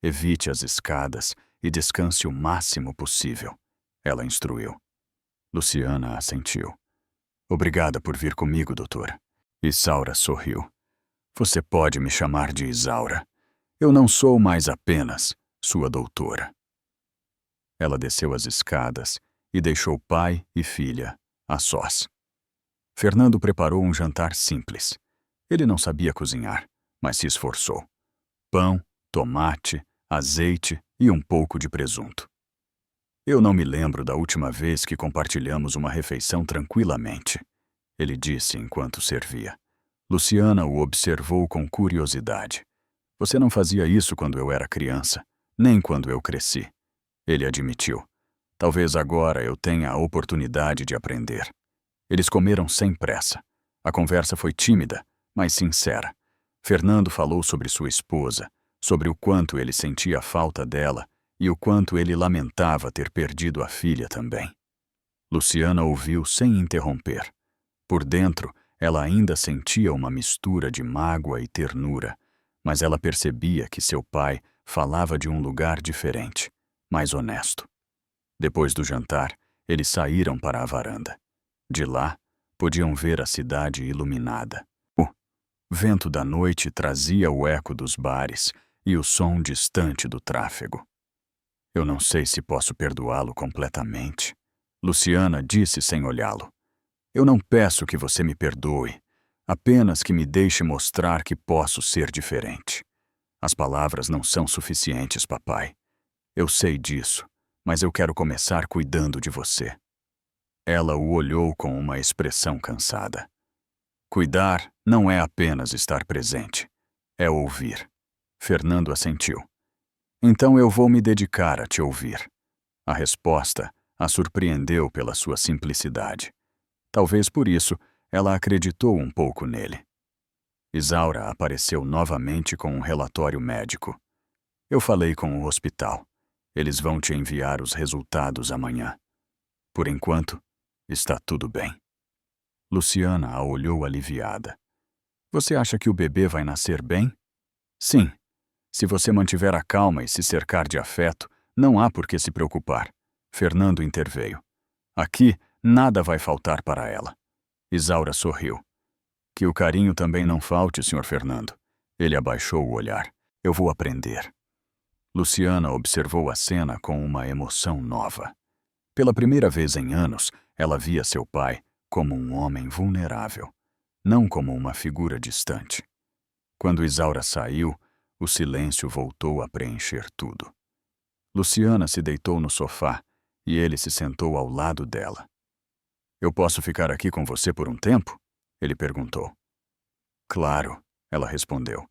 Evite as escadas e descanse o máximo possível", ela instruiu. Luciana assentiu. "Obrigada por vir comigo, doutora." Isaura sorriu. "Você pode me chamar de Isaura. Eu não sou mais apenas sua doutora." Ela desceu as escadas e deixou pai e filha a sós. Fernando preparou um jantar simples. Ele não sabia cozinhar, mas se esforçou. Pão, tomate, azeite e um pouco de presunto. "Eu não me lembro da última vez que compartilhamos uma refeição tranquilamente", ele disse enquanto servia. Luciana o observou com curiosidade. "Você não fazia isso quando eu era criança, nem quando eu cresci", ele admitiu. "Talvez agora eu tenha a oportunidade de aprender." Eles comeram sem pressa. A conversa foi tímida, mas sincera. Fernando falou sobre sua esposa, sobre o quanto ele sentia a falta dela e o quanto ele lamentava ter perdido a filha também. Luciana ouviu sem interromper. Por dentro, ela ainda sentia uma mistura de mágoa e ternura, mas ela percebia que seu pai falava de um lugar diferente, mais honesto. Depois do jantar, eles saíram para a varanda. De lá, podiam ver a cidade iluminada. O vento da noite trazia o eco dos bares e o som distante do tráfego. "Eu não sei se posso perdoá-lo completamente", Luciana disse sem olhá-lo. "Eu não peço que você me perdoe, apenas que me deixe mostrar que posso ser diferente. As palavras não são suficientes, papai. Eu sei disso, mas eu quero começar cuidando de você." Ela o olhou com uma expressão cansada. "Cuidar não é apenas estar presente, é ouvir." Fernando assentiu. "Então eu vou me dedicar a te ouvir." A resposta a surpreendeu pela sua simplicidade. Talvez por isso ela acreditou um pouco nele. Isaura apareceu novamente com um relatório médico. "Eu falei com o hospital. Eles vão te enviar os resultados amanhã. Por enquanto, está tudo bem." Luciana a olhou aliviada. "Você acha que o bebê vai nascer bem?" "Sim. Se você mantiver a calma e se cercar de afeto, não há por que se preocupar." Fernando interveio. "Aqui, nada vai faltar para ela." Isaura sorriu. "Que o carinho também não falte, Sr. Fernando." Ele abaixou o olhar. "Eu vou aprender." Luciana observou a cena com uma emoção nova. Pela primeira vez em anos, ela via seu pai como um homem vulnerável, não como uma figura distante. Quando Isaura saiu, o silêncio voltou a preencher tudo. Luciana se deitou no sofá e ele se sentou ao lado dela. "Eu posso ficar aqui com você por um tempo?" ele perguntou. "Claro", ela respondeu.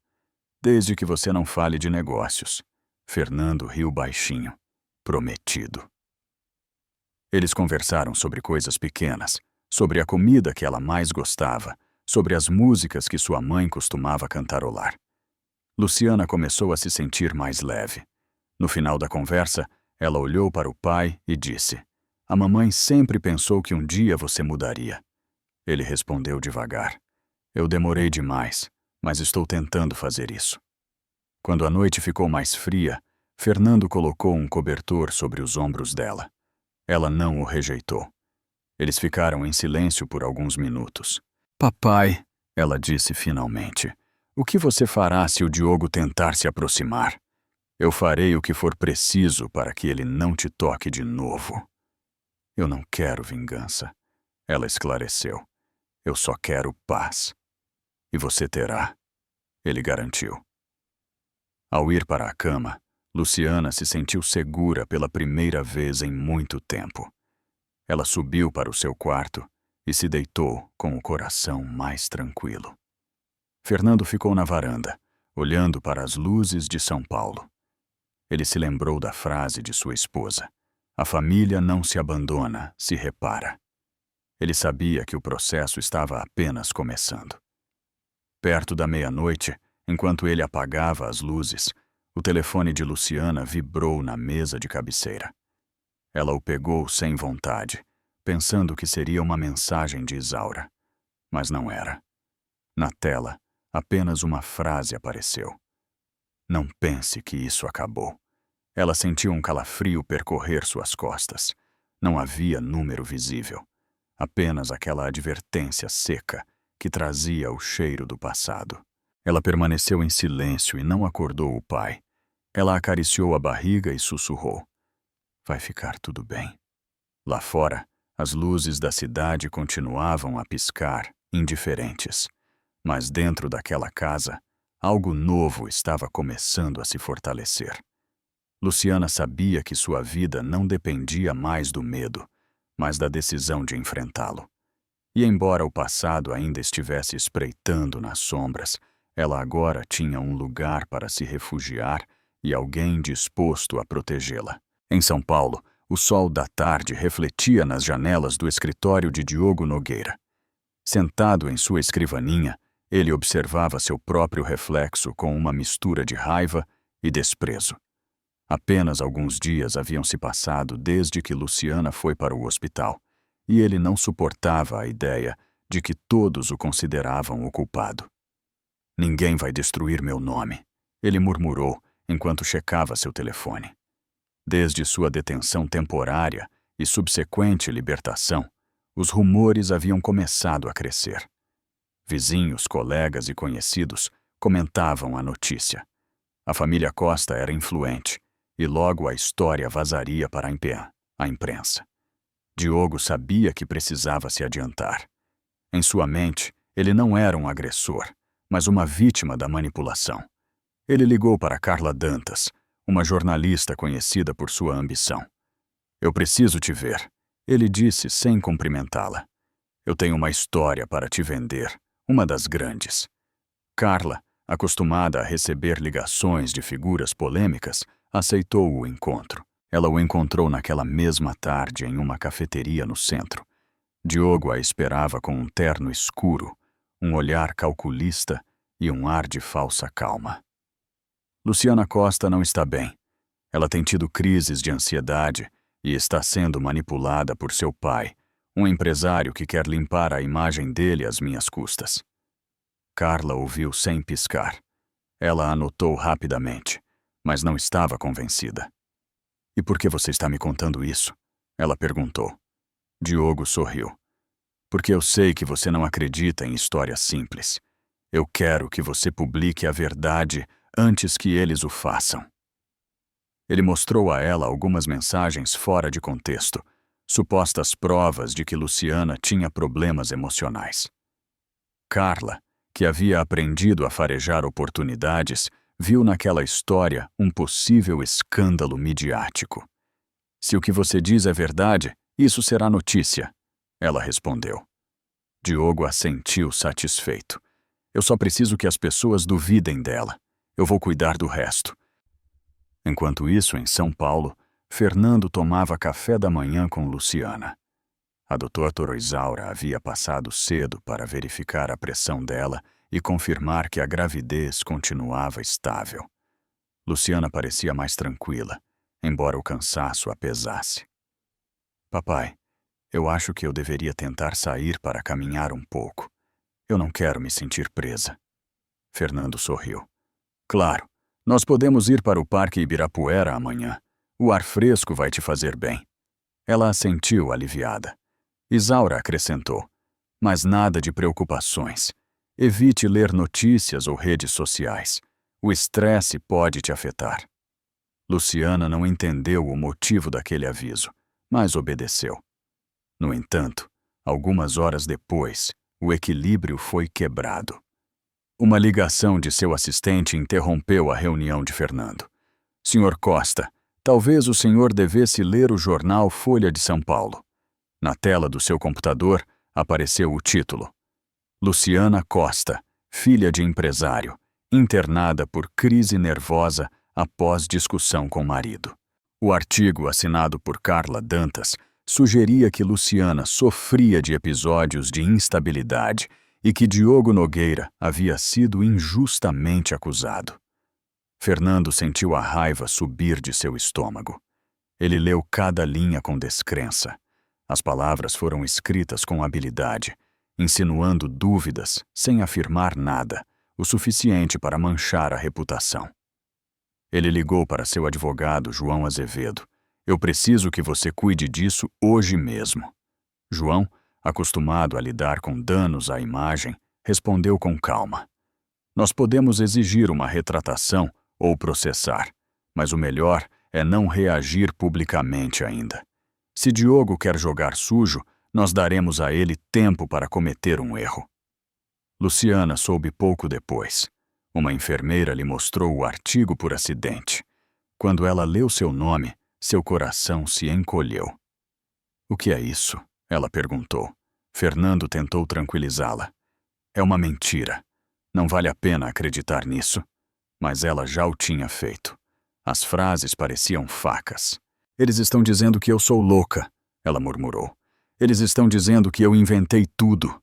"Desde que você não fale de negócios." Fernando riu baixinho. "Prometido." Eles conversaram sobre coisas pequenas, sobre a comida que ela mais gostava, sobre as músicas que sua mãe costumava cantarolar. Luciana começou a se sentir mais leve. No final da conversa, ela olhou para o pai e disse: "A mamãe sempre pensou que um dia você mudaria." Ele respondeu devagar: "Eu demorei demais, mas estou tentando fazer isso." Quando a noite ficou mais fria, Fernando colocou um cobertor sobre os ombros dela. Ela não o rejeitou. Eles ficaram em silêncio por alguns minutos. "Papai", ela disse finalmente, "o que você fará se o Diogo tentar se aproximar?" "Eu farei o que for preciso para que ele não te toque de novo." "Eu não quero vingança", ela esclareceu. "Eu só quero paz." "E você terá", ele garantiu. Ao ir para a cama, Luciana se sentiu segura pela primeira vez em muito tempo. Ela subiu para o seu quarto e se deitou com o coração mais tranquilo. Fernando ficou na varanda, olhando para as luzes de São Paulo. Ele se lembrou da frase de sua esposa: "A família não se abandona, se repara." Ele sabia que o processo estava apenas começando. Perto da meia-noite, enquanto ele apagava as luzes, o telefone de Luciana vibrou na mesa de cabeceira. Ela o pegou sem vontade, pensando que seria uma mensagem de Isaura. Mas não era. Na tela, apenas uma frase apareceu: "Não pense que isso acabou." Ela sentiu um calafrio percorrer suas costas. Não havia número visível. Apenas aquela advertência seca que trazia o cheiro do passado. Ela permaneceu em silêncio e não acordou o pai. Ela acariciou a barriga e sussurrou: "Vai ficar tudo bem." Lá fora, as luzes da cidade continuavam a piscar, indiferentes. Mas dentro daquela casa, algo novo estava começando a se fortalecer. Luciana sabia que sua vida não dependia mais do medo, mas da decisão de enfrentá-lo. E embora o passado ainda estivesse espreitando nas sombras, ela agora tinha um lugar para se refugiar e alguém disposto a protegê-la. Em São Paulo, o sol da tarde refletia nas janelas do escritório de Diogo Nogueira. Sentado em sua escrivaninha, ele observava seu próprio reflexo com uma mistura de raiva e desprezo. Apenas alguns dias haviam se passado desde que Luciana foi para o hospital, e ele não suportava a ideia de que todos o consideravam o culpado. "Ninguém vai destruir meu nome", ele murmurou enquanto checava seu telefone. Desde sua detenção temporária e subsequente libertação, os rumores haviam começado a crescer. Vizinhos, colegas e conhecidos comentavam a notícia. A família Costa era influente, e logo a história vazaria para a imprensa. Diogo sabia que precisava se adiantar. Em sua mente, ele não era um agressor, mas uma vítima da manipulação. Ele ligou para Carla Dantas, uma jornalista conhecida por sua ambição. "Eu preciso te ver", ele disse sem cumprimentá-la. "Eu tenho uma história para te vender, uma das grandes." Carla, acostumada a receber ligações de figuras polêmicas, aceitou o encontro. Ela o encontrou naquela mesma tarde em uma cafeteria no centro. Diogo a esperava com um terno escuro, um olhar calculista e um ar de falsa calma. "Luciana Costa não está bem. Ela tem tido crises de ansiedade e está sendo manipulada por seu pai, um empresário que quer limpar a imagem dele às minhas custas." Carla ouviu sem piscar. Ela anotou rapidamente, mas não estava convencida. "E por que você está me contando isso?" ela perguntou. Diogo sorriu. "Porque eu sei que você não acredita em histórias simples. Eu quero que você publique a verdade antes que eles o façam." Ele mostrou a ela algumas mensagens fora de contexto, supostas provas de que Luciana tinha problemas emocionais. Carla, que havia aprendido a farejar oportunidades, viu naquela história um possível escândalo midiático. "Se o que você diz é verdade, isso será notícia", ela respondeu. Diogo assentiu satisfeito. "Eu só preciso que as pessoas duvidem dela. Eu vou cuidar do resto." Enquanto isso, em São Paulo, Fernando tomava café da manhã com Luciana. A doutora Isaura havia passado cedo para verificar a pressão dela e confirmar que a gravidez continuava estável. Luciana parecia mais tranquila, embora o cansaço a pesasse. "Papai, eu acho que eu deveria tentar sair para caminhar um pouco. Eu não quero me sentir presa." Fernando sorriu. "Claro, nós podemos ir para o Parque Ibirapuera amanhã. O ar fresco vai te fazer bem." Ela assentiu aliviada. Isaura acrescentou: "Mas nada de preocupações. Evite ler notícias ou redes sociais. O estresse pode te afetar." Luciana não entendeu o motivo daquele aviso, mas obedeceu. No entanto, algumas horas depois, o equilíbrio foi quebrado. Uma ligação de seu assistente interrompeu a reunião de Fernando. "Senhor Costa, talvez o senhor devesse ler o jornal Folha de São Paulo." Na tela do seu computador apareceu o título: Luciana Costa, filha de empresário, internada por crise nervosa após discussão com marido. O artigo, assinado por Carla Dantas, sugeria que Luciana sofria de episódios de instabilidade e que Diogo Nogueira havia sido injustamente acusado. Fernando sentiu a raiva subir de seu estômago. Ele leu cada linha com descrença. As palavras foram escritas com habilidade, insinuando dúvidas sem afirmar nada, o suficiente para manchar a reputação. Ele ligou para seu advogado, João Azevedo. Eu preciso que você cuide disso hoje mesmo. João, acostumado a lidar com danos à imagem, respondeu com calma. Nós podemos exigir uma retratação ou processar, mas o melhor é não reagir publicamente ainda. Se Diogo quer jogar sujo, nós daremos a ele tempo para cometer um erro. Luciana soube pouco depois. Uma enfermeira lhe mostrou o artigo por acidente. Quando ela leu seu nome, seu coração se encolheu. O que é isso? Ela perguntou. Fernando tentou tranquilizá-la. É uma mentira. Não vale a pena acreditar nisso. Mas ela já o tinha feito. As frases pareciam facas. Eles estão dizendo que eu sou louca, ela murmurou. Eles estão dizendo que eu inventei tudo.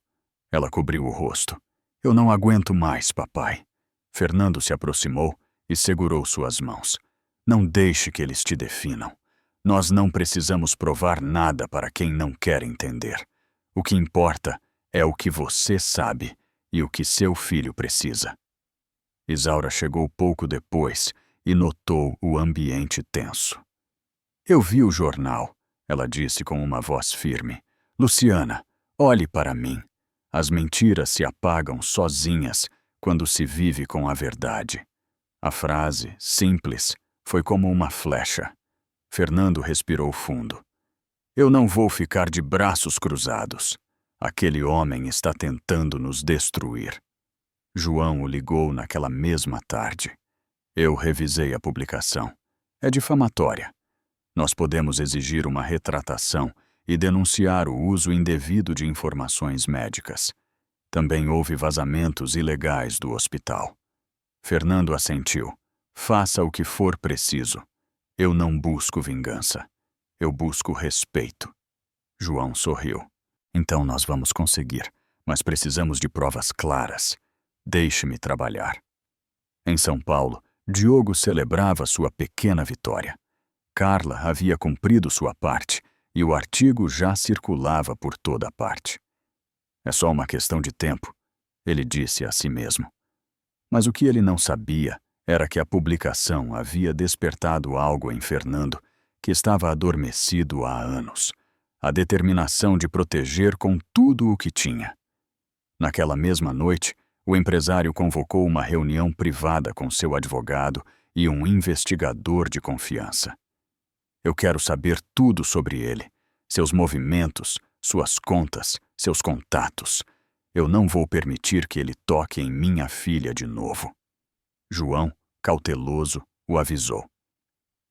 Ela cobriu o rosto. Eu não aguento mais, papai. Fernando se aproximou e segurou suas mãos. Não deixe que eles te definam. Nós não precisamos provar nada para quem não quer entender. O que importa é o que você sabe e o que seu filho precisa. Isaura chegou pouco depois e notou o ambiente tenso. Eu vi o jornal, ela disse com uma voz firme. Luciana, olhe para mim. As mentiras se apagam sozinhas quando se vive com a verdade. A frase, simples, foi como uma flecha. Fernando respirou fundo. Eu não vou ficar de braços cruzados. Aquele homem está tentando nos destruir. João o ligou naquela mesma tarde. Eu revisei a publicação. É difamatória. Nós podemos exigir uma retratação e denunciar o uso indevido de informações médicas. Também houve vazamentos ilegais do hospital. Fernando assentiu. Faça o que for preciso. Eu não busco vingança. Eu busco respeito. João sorriu. Então nós vamos conseguir, mas precisamos de provas claras. Deixe-me trabalhar. Em São Paulo, Diogo celebrava sua pequena vitória. Carla havia cumprido sua parte e o artigo já circulava por toda parte. É só uma questão de tempo, ele disse a si mesmo. Mas o que ele não sabia era que a publicação havia despertado algo em Fernando que estava adormecido há anos. A determinação de proteger com tudo o que tinha. Naquela mesma noite, o empresário convocou uma reunião privada com seu advogado e um investigador de confiança. Eu quero saber tudo sobre ele, seus movimentos, suas contas, seus contatos. Eu não vou permitir que ele toque em minha filha de novo. João, cauteloso, o avisou.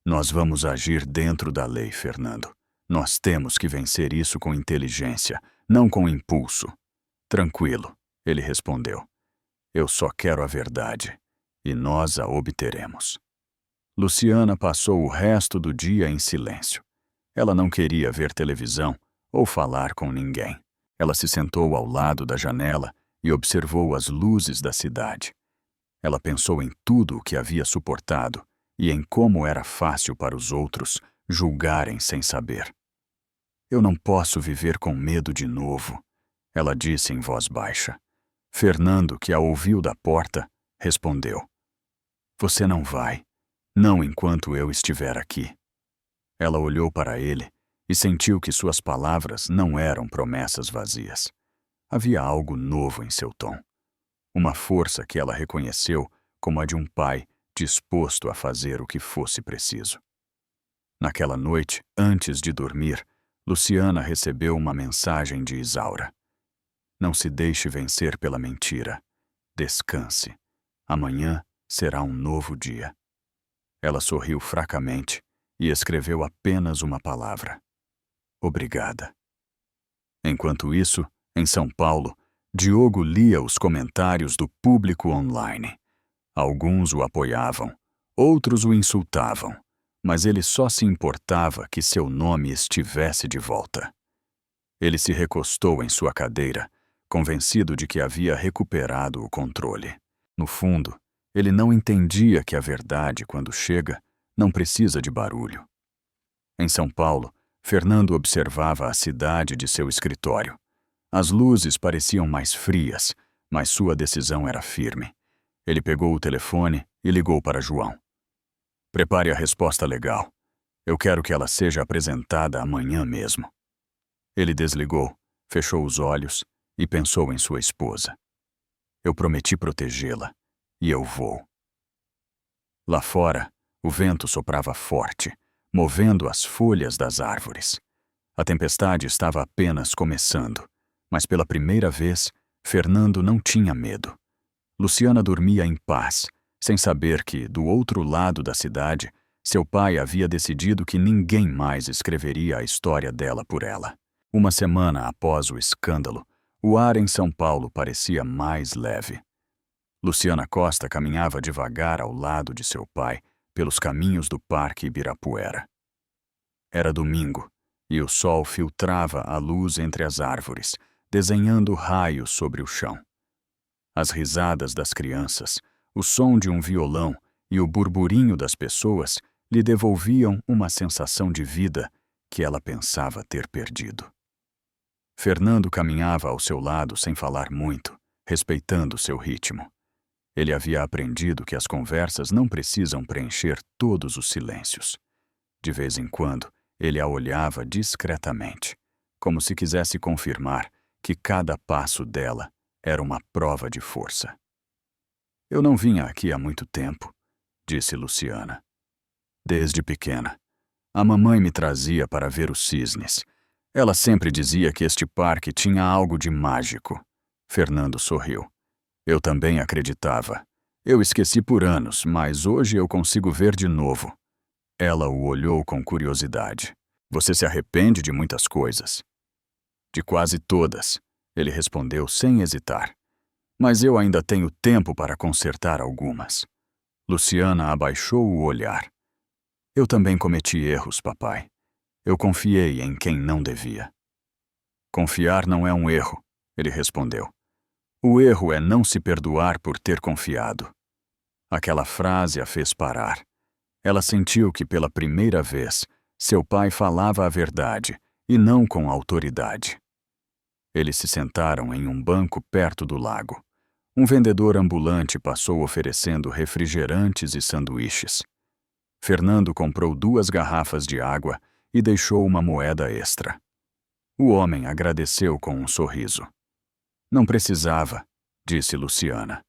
Nós vamos agir dentro da lei, Fernando. Nós temos que vencer isso com inteligência, não com impulso. Tranquilo, ele respondeu. Eu só quero a verdade, e nós a obteremos. Luciana passou o resto do dia em silêncio. Ela não queria ver televisão ou falar com ninguém. Ela se sentou ao lado da janela e observou as luzes da cidade. Ela pensou em tudo o que havia suportado e em como era fácil para os outros julgarem sem saber. Eu não posso viver com medo de novo, ela disse em voz baixa. Fernando, que a ouviu da porta, respondeu. Você não vai, não enquanto eu estiver aqui. Ela olhou para ele e sentiu que suas palavras não eram promessas vazias. Havia algo novo em seu tom. Uma força que ela reconheceu como a de um pai disposto a fazer o que fosse preciso. Naquela noite, antes de dormir, Luciana recebeu uma mensagem de Isaura. Não se deixe vencer pela mentira. Descanse. Amanhã será um novo dia. Ela sorriu fracamente e escreveu apenas uma palavra. Obrigada. Enquanto isso, Em São Paulo, Diogo lia os comentários do público online. Alguns o apoiavam, outros o insultavam, mas ele só se importava que seu nome estivesse de volta. Ele se recostou em sua cadeira, convencido de que havia recuperado o controle. No fundo, ele não entendia que a verdade, quando chega, não precisa de barulho. Em São Paulo, Fernando observava a cidade de seu escritório. As luzes pareciam mais frias, mas sua decisão era firme. Ele pegou o telefone e ligou para João. Prepare a resposta legal. Eu quero que ela seja apresentada amanhã mesmo. Ele desligou, fechou os olhos e pensou em sua esposa. Eu prometi protegê-la, e eu vou. Lá fora, o vento soprava forte, movendo as folhas das árvores. A tempestade estava apenas começando, mas pela primeira vez, Fernando não tinha medo. Luciana dormia em paz, sem saber que, do outro lado da cidade, seu pai havia decidido que ninguém mais escreveria a história dela por ela. Uma semana após o escândalo, o ar em São Paulo parecia mais leve. Luciana Costa caminhava devagar ao lado de seu pai pelos caminhos do Parque Ibirapuera. Era domingo, e o sol filtrava a luz entre as árvores, desenhando raios sobre o chão. As risadas das crianças, o som de um violão e o burburinho das pessoas lhe devolviam uma sensação de vida que ela pensava ter perdido. Fernando caminhava ao seu lado sem falar muito, respeitando seu ritmo. Ele havia aprendido que as conversas não precisam preencher todos os silêncios. De vez em quando, ele a olhava discretamente, como se quisesse confirmar que cada passo dela era uma prova de força. Eu não vinha aqui há muito tempo, disse Luciana. Desde pequena. A mamãe me trazia para ver os cisnes. Ela sempre dizia que este parque tinha algo de mágico. Fernando sorriu. Eu também acreditava. Eu esqueci por anos, mas hoje eu consigo ver de novo. Ela o olhou com curiosidade. Você se arrepende de muitas coisas? De quase todas, ele respondeu sem hesitar. Mas eu ainda tenho tempo para consertar algumas. Luciana abaixou o olhar. Eu também cometi erros, papai. Eu confiei em quem não devia. Confiar não é um erro, ele respondeu. O erro é não se perdoar por ter confiado. Aquela frase a fez parar. Ela sentiu que pela primeira vez seu pai falava a verdade e não com autoridade. Eles se sentaram em um banco perto do lago. Um vendedor ambulante passou oferecendo refrigerantes e sanduíches. Fernando comprou 2 garrafas de água e deixou uma moeda extra. O homem agradeceu com um sorriso. Não precisava, disse Luciana.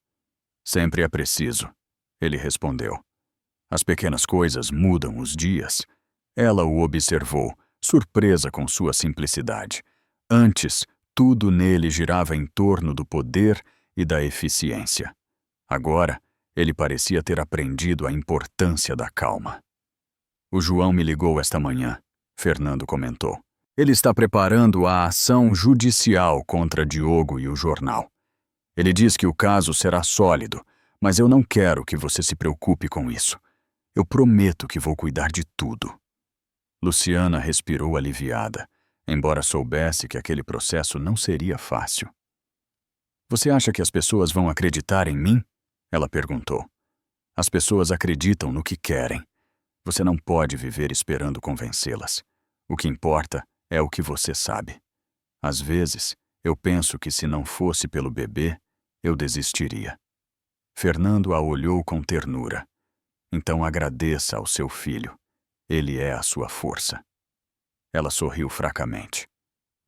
Sempre é preciso, ele respondeu. As pequenas coisas mudam os dias. Ela o observou, surpresa com sua simplicidade. Antes, tudo nele girava em torno do poder e da eficiência. Agora, ele parecia ter aprendido a importância da calma. O João me ligou esta manhã, Fernando comentou. Ele está preparando a ação judicial contra Diogo e o jornal. Ele diz que o caso será sólido, mas eu não quero que você se preocupe com isso. Eu prometo que vou cuidar de tudo. Luciana respirou aliviada, embora soubesse que aquele processo não seria fácil. Você acha que as pessoas vão acreditar em mim? Ela perguntou. As pessoas acreditam no que querem. Você não pode viver esperando convencê-las. O que importa é o que você sabe. Às vezes, eu penso que se não fosse pelo bebê, eu desistiria. Fernando a olhou com ternura. Então agradeça ao seu filho. Ele é a sua força. Ela sorriu fracamente.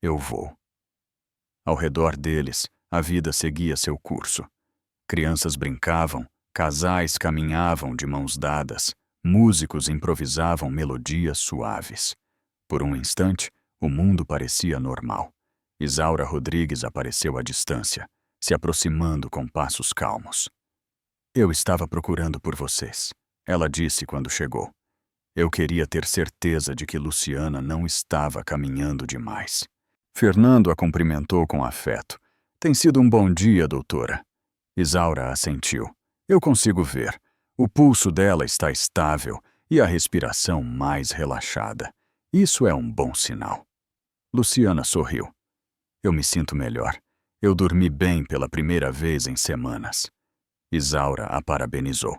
Eu vou. Ao redor deles, a vida seguia seu curso. Crianças brincavam, casais caminhavam de mãos dadas, músicos improvisavam melodias suaves. Por um instante, o mundo parecia normal. Isaura Rodrigues apareceu à distância, se aproximando com passos calmos. Eu estava procurando por vocês, ela disse quando chegou. Eu queria ter certeza de que Luciana não estava caminhando demais. Fernando a cumprimentou com afeto. Tem sido um bom dia, doutora. Isaura assentiu. Eu consigo ver. O pulso dela está estável e a respiração mais relaxada. Isso é um bom sinal. Luciana sorriu. Eu me sinto melhor. Eu dormi bem pela primeira vez em semanas. Isaura a parabenizou.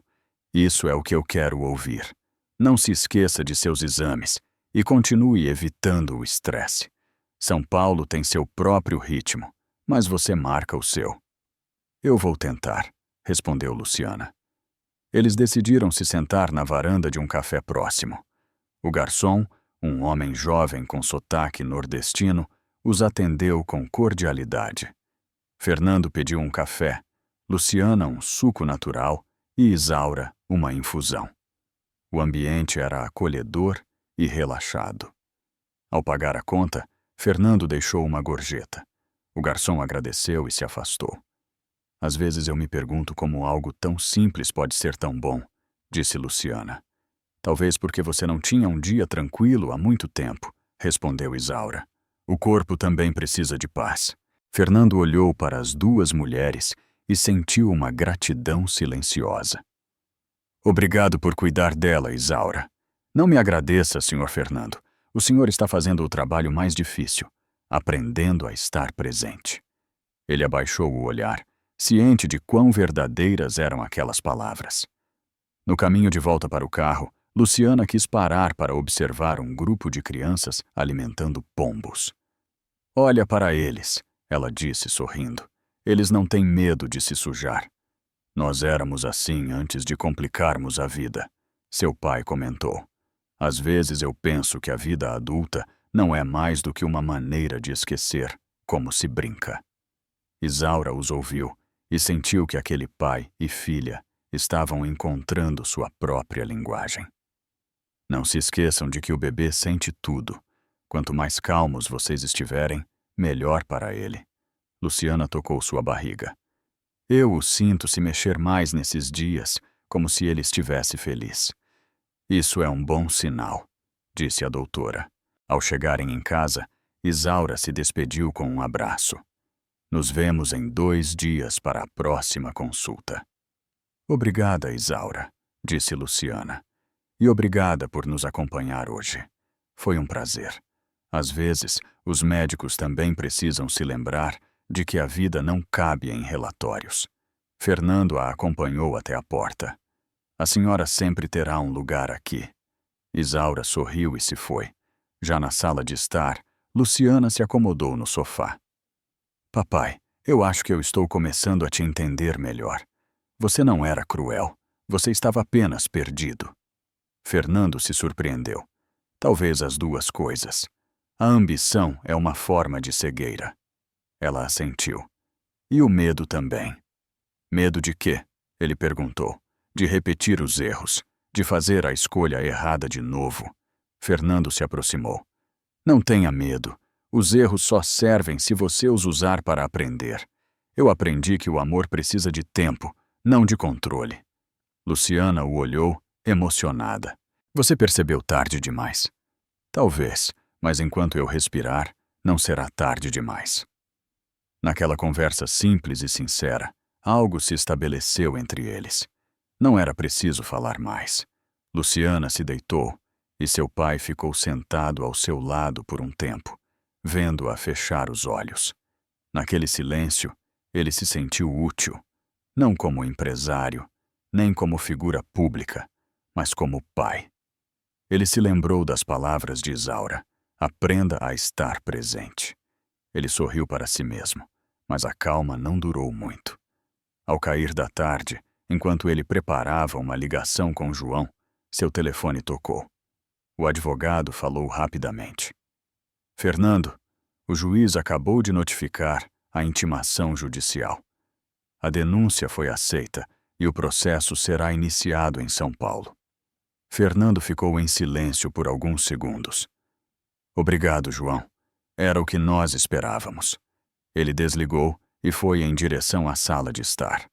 Isso é o que eu quero ouvir. Não se esqueça de seus exames e continue evitando o estresse. São Paulo tem seu próprio ritmo, mas você marca o seu. Eu vou tentar, respondeu Luciana. Eles decidiram se sentar na varanda de um café próximo. O garçom, um homem jovem com sotaque nordestino, os atendeu com cordialidade. Fernando pediu um café, Luciana um suco natural e Isaura uma infusão. O ambiente era acolhedor e relaxado. Ao pagar a conta, Fernando deixou uma gorjeta. O garçom agradeceu e se afastou. Às vezes eu me pergunto como algo tão simples pode ser tão bom, disse Luciana. Talvez porque você não tinha um dia tranquilo há muito tempo, respondeu Isaura. O corpo também precisa de paz. Fernando olhou para as duas mulheres e sentiu uma gratidão silenciosa. Obrigado por cuidar dela, Isaura. Não me agradeça, Sr. Fernando. O senhor está fazendo o trabalho mais difícil, aprendendo a estar presente. Ele abaixou o olhar, ciente de quão verdadeiras eram aquelas palavras. No caminho de volta para o carro, Luciana quis parar para observar um grupo de crianças alimentando pombos. Olha para eles, ela disse sorrindo. Eles não têm medo de se sujar. Nós éramos assim antes de complicarmos a vida, seu pai comentou. Às vezes eu penso que a vida adulta não é mais do que uma maneira de esquecer como se brinca. Isaura os ouviu e sentiu que aquele pai e filha estavam encontrando sua própria linguagem. Não se esqueçam de que o bebê sente tudo. Quanto mais calmos vocês estiverem, melhor para ele. Luciana tocou sua barriga. Eu o sinto se mexer mais nesses dias, como se ele estivesse feliz. Isso é um bom sinal, disse a doutora. Ao chegarem em casa, Isaura se despediu com um abraço. Nos vemos em 2 dias para a próxima consulta. Obrigada, Isaura, disse Luciana. E obrigada por nos acompanhar hoje. Foi um prazer. Às vezes, os médicos também precisam se lembrar de que a vida não cabe em relatórios. Fernando a acompanhou até a porta. A senhora sempre terá um lugar aqui. Isaura sorriu e se foi. Já na sala de estar, Luciana se acomodou no sofá. Papai, eu acho que eu estou começando a te entender melhor. Você não era cruel. Você estava apenas perdido. Fernando se surpreendeu. Talvez as duas coisas. A ambição é uma forma de cegueira. Ela assentiu. E o medo também. Medo de quê? Ele perguntou. De repetir os erros, de fazer a escolha errada de novo. Fernando se aproximou. Não tenha medo. Os erros só servem se você os usar para aprender. Eu aprendi que o amor precisa de tempo, não de controle. Luciana o olhou, emocionada. Você percebeu tarde demais. Talvez, mas enquanto eu respirar, não será tarde demais. Naquela conversa simples e sincera, algo se estabeleceu entre eles. Não era preciso falar mais. Luciana se deitou e seu pai ficou sentado ao seu lado por um tempo, vendo-a fechar os olhos. Naquele silêncio, ele se sentiu útil, não como empresário, nem como figura pública, mas como pai. Ele se lembrou das palavras de Isaura: aprenda a estar presente. Ele sorriu para si mesmo, mas a calma não durou muito. Ao cair da tarde, enquanto ele preparava uma ligação com João, seu telefone tocou. O advogado falou rapidamente. Fernando, o juiz acabou de notificar a intimação judicial. A denúncia foi aceita e o processo será iniciado em São Paulo. Fernando ficou em silêncio por alguns segundos. Obrigado, João. Era o que nós esperávamos. Ele desligou e foi em direção à sala de estar.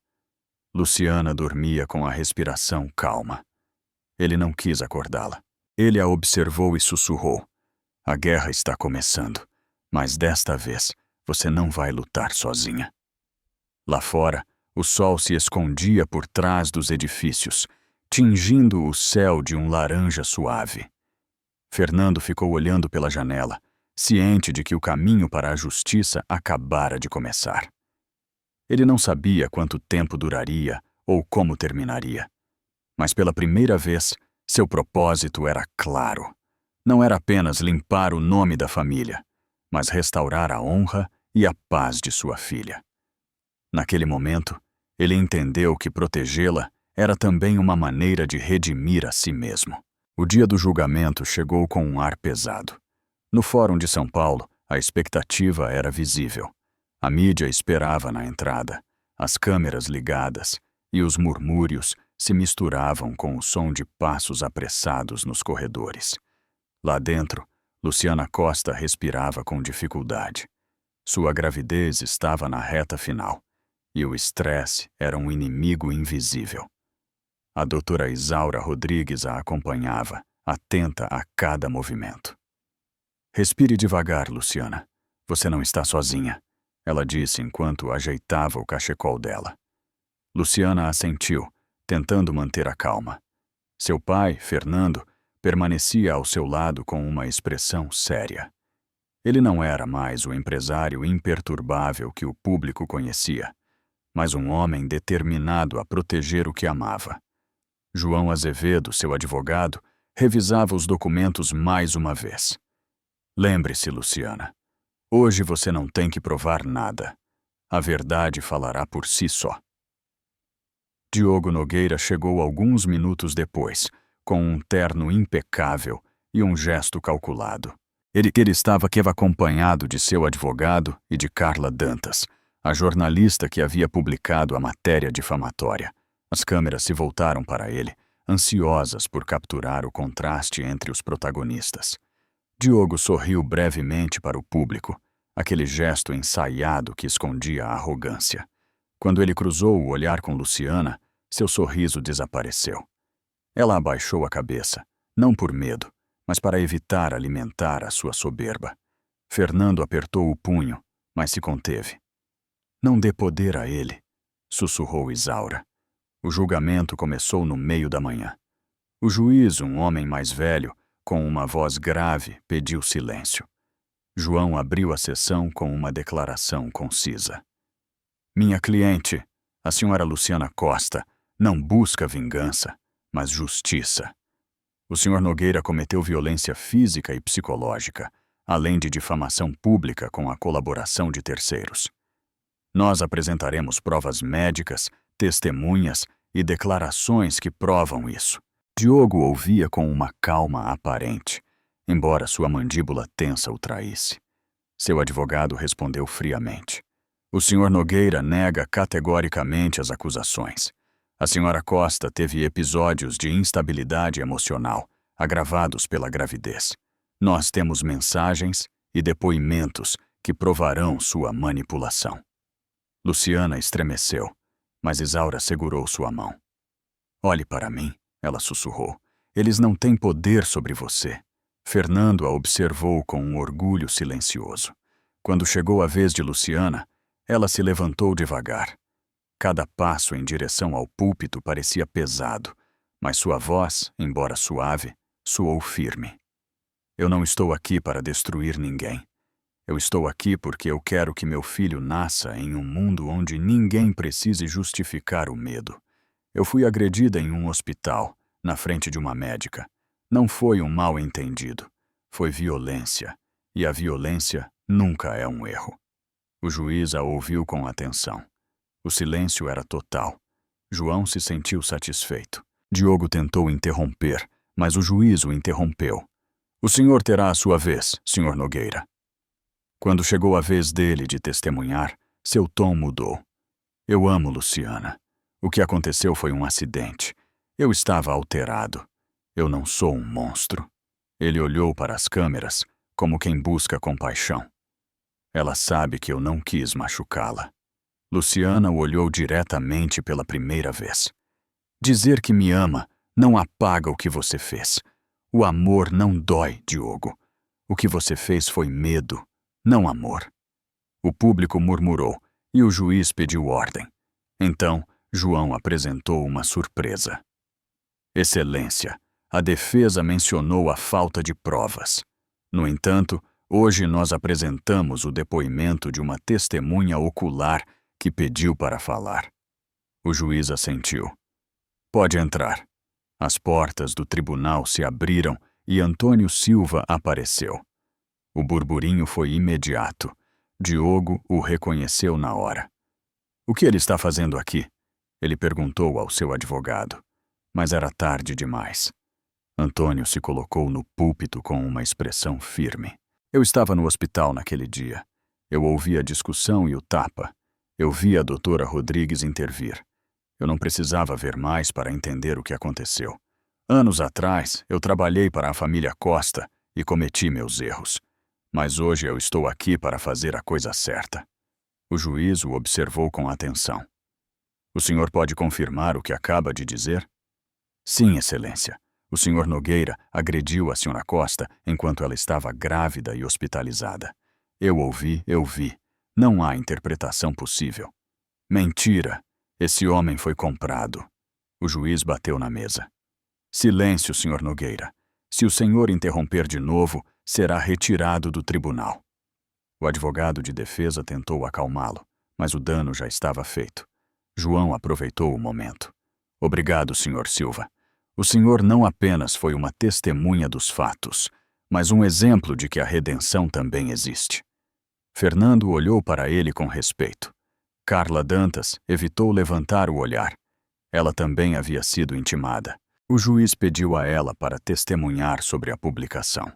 Luciana dormia com a respiração calma. Ele não quis acordá-la. Ele a observou e sussurrou. A guerra está começando. Mas desta vez, você não vai lutar sozinha. Lá fora, o sol se escondia por trás dos edifícios, tingindo o céu de um laranja suave. Fernando ficou olhando pela janela, ciente de que o caminho para a justiça acabara de começar. Ele não sabia quanto tempo duraria ou como terminaria. Mas pela primeira vez, seu propósito era claro. Não era apenas limpar o nome da família, mas restaurar a honra e a paz de sua filha. Naquele momento, ele entendeu que protegê-la era também uma maneira de redimir a si mesmo. O dia do julgamento chegou com um ar pesado. No Fórum de São Paulo, a expectativa era visível. A mídia esperava na entrada, as câmeras ligadas, e os murmúrios se misturavam com o som de passos apressados nos corredores. Lá dentro, Luciana Costa respirava com dificuldade. Sua gravidez estava na reta final, e o estresse era um inimigo invisível. A doutora Isaura Rodrigues a acompanhava, atenta a cada movimento. Respire devagar, Luciana. Você não está sozinha, ela disse enquanto ajeitava o cachecol dela. Luciana assentiu, tentando manter a calma. Seu pai, Fernando, permanecia ao seu lado com uma expressão séria. Ele não era mais o empresário imperturbável que o público conhecia, mas um homem determinado a proteger o que amava. João Azevedo, seu advogado, revisava os documentos mais uma vez. Lembre-se, Luciana, hoje você não tem que provar nada. A verdade falará por si só. Diogo Nogueira chegou alguns minutos depois, com um terno impecável e um gesto calculado. Ele estava acompanhado de seu advogado e de Carla Dantas, a jornalista que havia publicado a matéria difamatória. As câmeras se voltaram para ele, ansiosas por capturar o contraste entre os protagonistas. Diogo sorriu brevemente para o público, aquele gesto ensaiado que escondia a arrogância. Quando ele cruzou o olhar com Luciana, seu sorriso desapareceu. Ela abaixou a cabeça, não por medo, mas para evitar alimentar a sua soberba. Fernando apertou o punho, mas se conteve. Não dê poder a ele, sussurrou Isaura. O julgamento começou no meio da manhã. O juiz, um homem mais velho, com uma voz grave, pediu silêncio. João abriu a sessão com uma declaração concisa. Minha cliente, a senhora Luciana Costa, não busca vingança, mas justiça. O senhor Nogueira cometeu violência física e psicológica, além de difamação pública com a colaboração de terceiros. Nós apresentaremos provas médicas, testemunhas e declarações que provam isso. Diogo ouvia com uma calma aparente, embora sua mandíbula tensa o traísse. Seu advogado respondeu friamente. O senhor Nogueira nega categoricamente as acusações. A senhora Costa teve episódios de instabilidade emocional, agravados pela gravidez. Nós temos mensagens e depoimentos que provarão sua manipulação. Luciana estremeceu, mas Isaura segurou sua mão. Olhe para mim, ela sussurrou. Eles não têm poder sobre você. Fernando a observou com um orgulho silencioso. Quando chegou a vez de Luciana, ela se levantou devagar. Cada passo em direção ao púlpito parecia pesado, mas sua voz, embora suave, soou firme. Eu não estou aqui para destruir ninguém. Eu estou aqui porque eu quero que meu filho nasça em um mundo onde ninguém precise justificar o medo. Eu fui agredida em um hospital, na frente de uma médica. Não foi um mal-entendido. Foi violência. E a violência nunca é um erro. O juiz a ouviu com atenção. O silêncio era total. João se sentiu satisfeito. Diogo tentou interromper, mas o juiz o interrompeu. O senhor terá a sua vez, senhor Nogueira. Quando chegou a vez dele de testemunhar, seu tom mudou. Eu amo Luciana. O que aconteceu foi um acidente. Eu estava alterado. Eu não sou um monstro. Ele olhou para as câmeras, como quem busca compaixão. Ela sabe que eu não quis machucá-la. Luciana o olhou diretamente pela primeira vez. Dizer que me ama não apaga o que você fez. O amor não dói, Diogo. O que você fez foi medo. não amor. O público murmurou e o juiz pediu ordem. Então, João apresentou uma surpresa. Excelência, a defesa mencionou a falta de provas. No entanto, hoje nós apresentamos o depoimento de uma testemunha ocular que pediu para falar. O juiz assentiu. Pode entrar. As portas do tribunal se abriram e Antônio Silva apareceu. O burburinho foi imediato. Diogo o reconheceu na hora. O que ele está fazendo aqui? Ele perguntou ao seu advogado. Mas era tarde demais. Antônio se colocou no púlpito com uma expressão firme. Eu estava no hospital naquele dia. Eu ouvi a discussão e o tapa. Eu vi a doutora Rodrigues intervir. Eu não precisava ver mais para entender o que aconteceu. Anos atrás, eu trabalhei para a família Costa e cometi meus erros. Mas hoje eu estou aqui para fazer a coisa certa. O juiz o observou com atenção. O senhor pode confirmar o que acaba de dizer? Sim, Excelência. O senhor Nogueira agrediu a senhora Costa enquanto ela estava grávida e hospitalizada. Eu ouvi, eu vi. Não há interpretação possível. Mentira! Esse homem foi comprado. O juiz bateu na mesa. Silêncio, senhor Nogueira. Se o senhor interromper de novo, será retirado do tribunal. O advogado de defesa tentou acalmá-lo, mas o dano já estava feito. João aproveitou o momento. Obrigado, senhor Silva. O senhor não apenas foi uma testemunha dos fatos, mas um exemplo de que a redenção também existe. Fernando olhou para ele com respeito. Carla Dantas evitou levantar o olhar. Ela também havia sido intimada. O juiz pediu a ela para testemunhar sobre a publicação.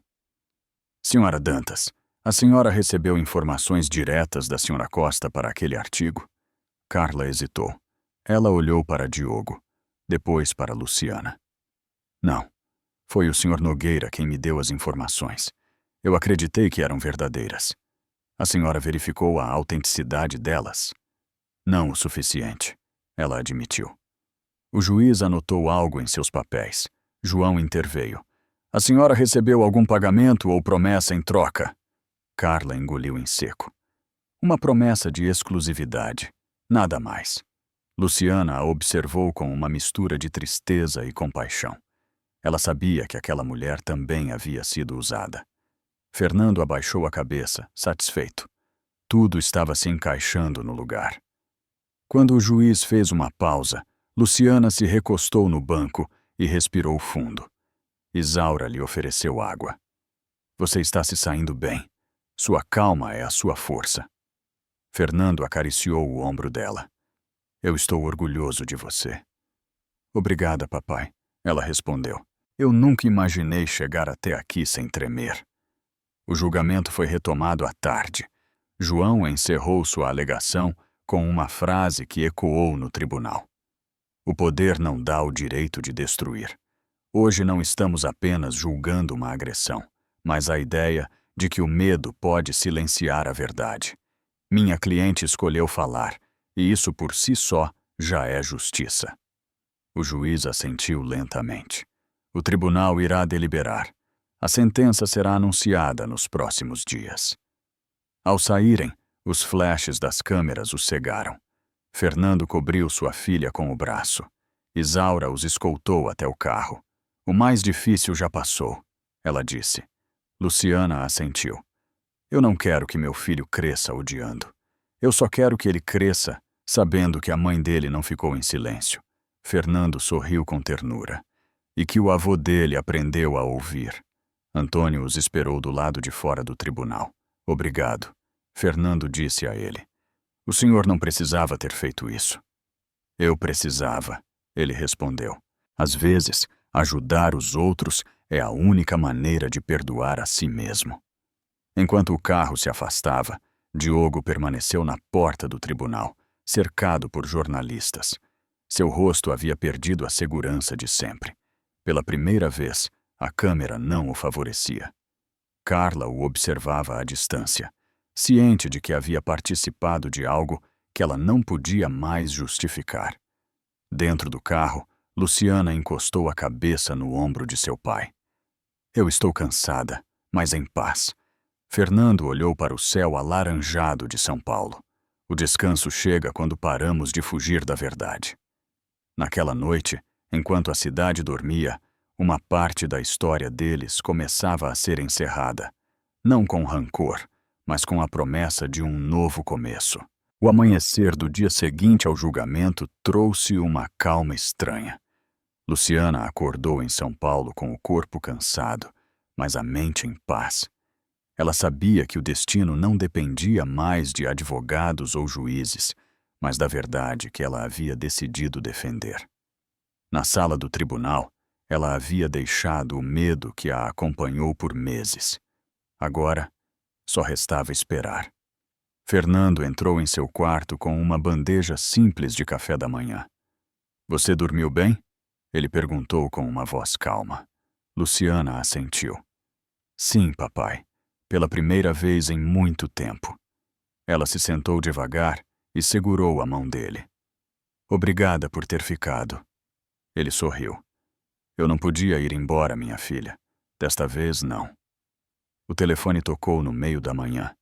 Senhora Dantas, a senhora recebeu informações diretas da senhora Costa para aquele artigo? Carla hesitou. Ela olhou para Diogo, depois para Luciana. Não. Foi o senhor Nogueira quem me deu as informações. Eu acreditei que eram verdadeiras. A senhora verificou a autenticidade delas? Não o suficiente, ela admitiu. O juiz anotou algo em seus papéis. João interveio. A senhora recebeu algum pagamento ou promessa em troca? Carla engoliu em seco. Uma promessa de exclusividade. Nada mais. Luciana a observou com uma mistura de tristeza e compaixão. Ela sabia que aquela mulher também havia sido usada. Fernando abaixou a cabeça, satisfeito. Tudo estava se encaixando no lugar. Quando o juiz fez uma pausa, Luciana se recostou no banco e respirou fundo. Isaura lhe ofereceu água. Você está se saindo bem. Sua calma é a sua força. Fernando acariciou o ombro dela. Eu estou orgulhoso de você. Obrigada, papai, ela respondeu. Eu nunca imaginei chegar até aqui sem tremer. O julgamento foi retomado à tarde. João encerrou sua alegação com uma frase que ecoou no tribunal. O poder não dá o direito de destruir. Hoje não estamos apenas julgando uma agressão, mas a ideia de que o medo pode silenciar a verdade. Minha cliente escolheu falar, e isso por si só já é justiça. O juiz assentiu lentamente. O tribunal irá deliberar. A sentença será anunciada nos próximos dias. Ao saírem, os flashes das câmeras os cegaram. Fernando cobriu sua filha com o braço. Isaura os escoltou até o carro. O mais difícil já passou, ela disse. Luciana assentiu. Eu não quero que meu filho cresça odiando. Eu só quero que ele cresça sabendo que a mãe dele não ficou em silêncio. Fernando sorriu com ternura. E que o avô dele aprendeu a ouvir. Antônio os esperou do lado de fora do tribunal. Obrigado. Fernando disse a ele. O senhor não precisava ter feito isso. Eu precisava, ele respondeu. Às vezes, ajudar os outros é a única maneira de perdoar a si mesmo. Enquanto o carro se afastava, Diogo permaneceu na porta do tribunal, cercado por jornalistas. Seu rosto havia perdido a segurança de sempre. Pela primeira vez, a câmera não o favorecia. Carla o observava à distância, ciente de que havia participado de algo que ela não podia mais justificar. Dentro do carro, Luciana encostou a cabeça no ombro de seu pai. Eu estou cansada, mas em paz. Fernando olhou para o céu alaranjado de São Paulo. O descanso chega quando paramos de fugir da verdade. Naquela noite, enquanto a cidade dormia, uma parte da história deles começava a ser encerrada, não com rancor, mas com a promessa de um novo começo. O amanhecer do dia seguinte ao julgamento trouxe uma calma estranha. Luciana acordou em São Paulo com o corpo cansado, mas a mente em paz. Ela sabia que o destino não dependia mais de advogados ou juízes, mas da verdade que ela havia decidido defender. Na sala do tribunal, ela havia deixado o medo que a acompanhou por meses. Agora, só restava esperar. Fernando entrou em seu quarto com uma bandeja simples de café da manhã. "Você dormiu bem?" Ele perguntou com uma voz calma. Luciana assentiu. "Sim, papai. Pela primeira vez em muito tempo." Ela se sentou devagar e segurou a mão dele. "Obrigada por ter ficado." Ele sorriu. "Eu não podia ir embora, minha filha. Desta vez, não." O telefone tocou no meio da manhã.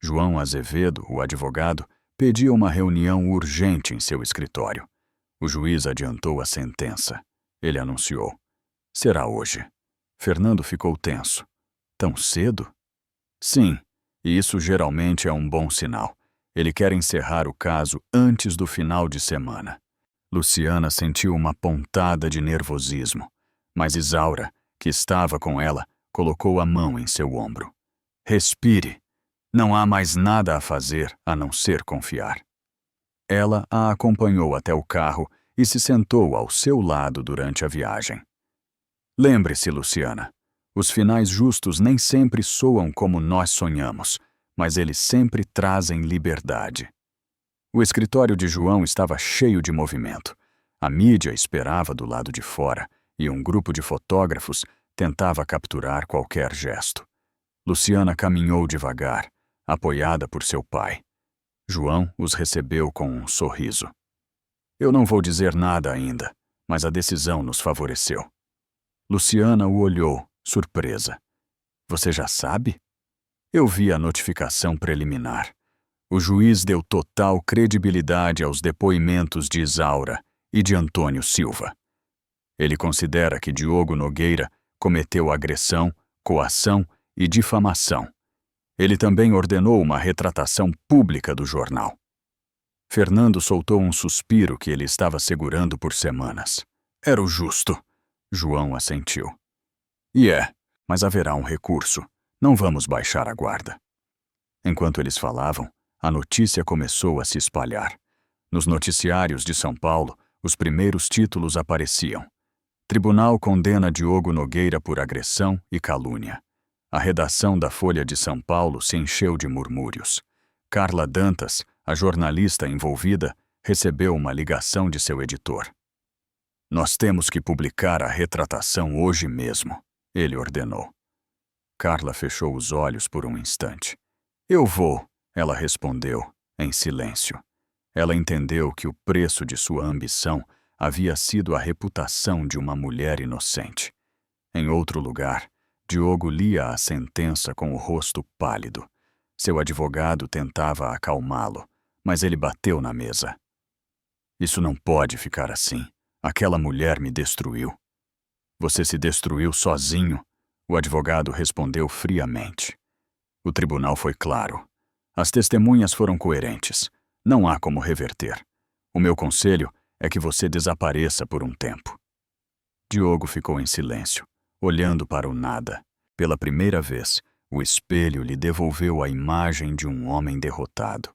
João Azevedo, o advogado, pedia uma reunião urgente em seu escritório. O juiz adiantou a sentença. Ele anunciou: "Será hoje." Fernando ficou tenso. "Tão cedo?" "Sim, e isso geralmente é um bom sinal. Ele quer encerrar o caso antes do final de semana." Luciana sentiu uma pontada de nervosismo, mas Isaura, que estava com ela, colocou a mão em seu ombro. "Respire. Não há mais nada a fazer a não ser confiar." Ela a acompanhou até o carro e se sentou ao seu lado durante a viagem. "Lembre-se, Luciana, os finais justos nem sempre soam como nós sonhamos, mas eles sempre trazem liberdade." O escritório de João estava cheio de movimento. A mídia esperava do lado de fora e um grupo de fotógrafos tentava capturar qualquer gesto. Luciana caminhou devagar, apoiada por seu pai. João os recebeu com um sorriso. "Eu não vou dizer nada ainda, mas a decisão nos favoreceu." Luciana o olhou, surpresa. "Você já sabe?" "Eu vi a notificação preliminar." O juiz deu total credibilidade aos depoimentos de Isaura e de Antônio Silva. Ele considera que Diogo Nogueira cometeu agressão, coação e difamação. Ele também ordenou uma retratação pública do jornal. Fernando soltou um suspiro que ele estava segurando por semanas. "Era o justo." João assentiu. Mas haverá um recurso. Não vamos baixar a guarda." Enquanto eles falavam, a notícia começou a se espalhar. Nos noticiários de São Paulo, os primeiros títulos apareciam. Tribunal condena Diogo Nogueira por agressão e calúnia. A redação da Folha de São Paulo se encheu de murmúrios. Carla Dantas, a jornalista envolvida, recebeu uma ligação de seu editor. "Nós temos que publicar a retratação hoje mesmo", ele ordenou. Carla fechou os olhos por um instante. "Eu vou", ela respondeu, em silêncio. Ela entendeu que o preço de sua ambição havia sido a reputação de uma mulher inocente. Em outro lugar, Diogo lia a sentença com o rosto pálido. Seu advogado tentava acalmá-lo, mas ele bateu na mesa. "Isso não pode ficar assim. Aquela mulher me destruiu." "Você se destruiu sozinho?" O advogado respondeu friamente. O tribunal foi claro. As testemunhas foram coerentes. Não há como reverter. O meu conselho é que você desapareça por um tempo. Diogo ficou em silêncio, olhando para o nada. Pela primeira vez, o espelho lhe devolveu a imagem de um homem derrotado.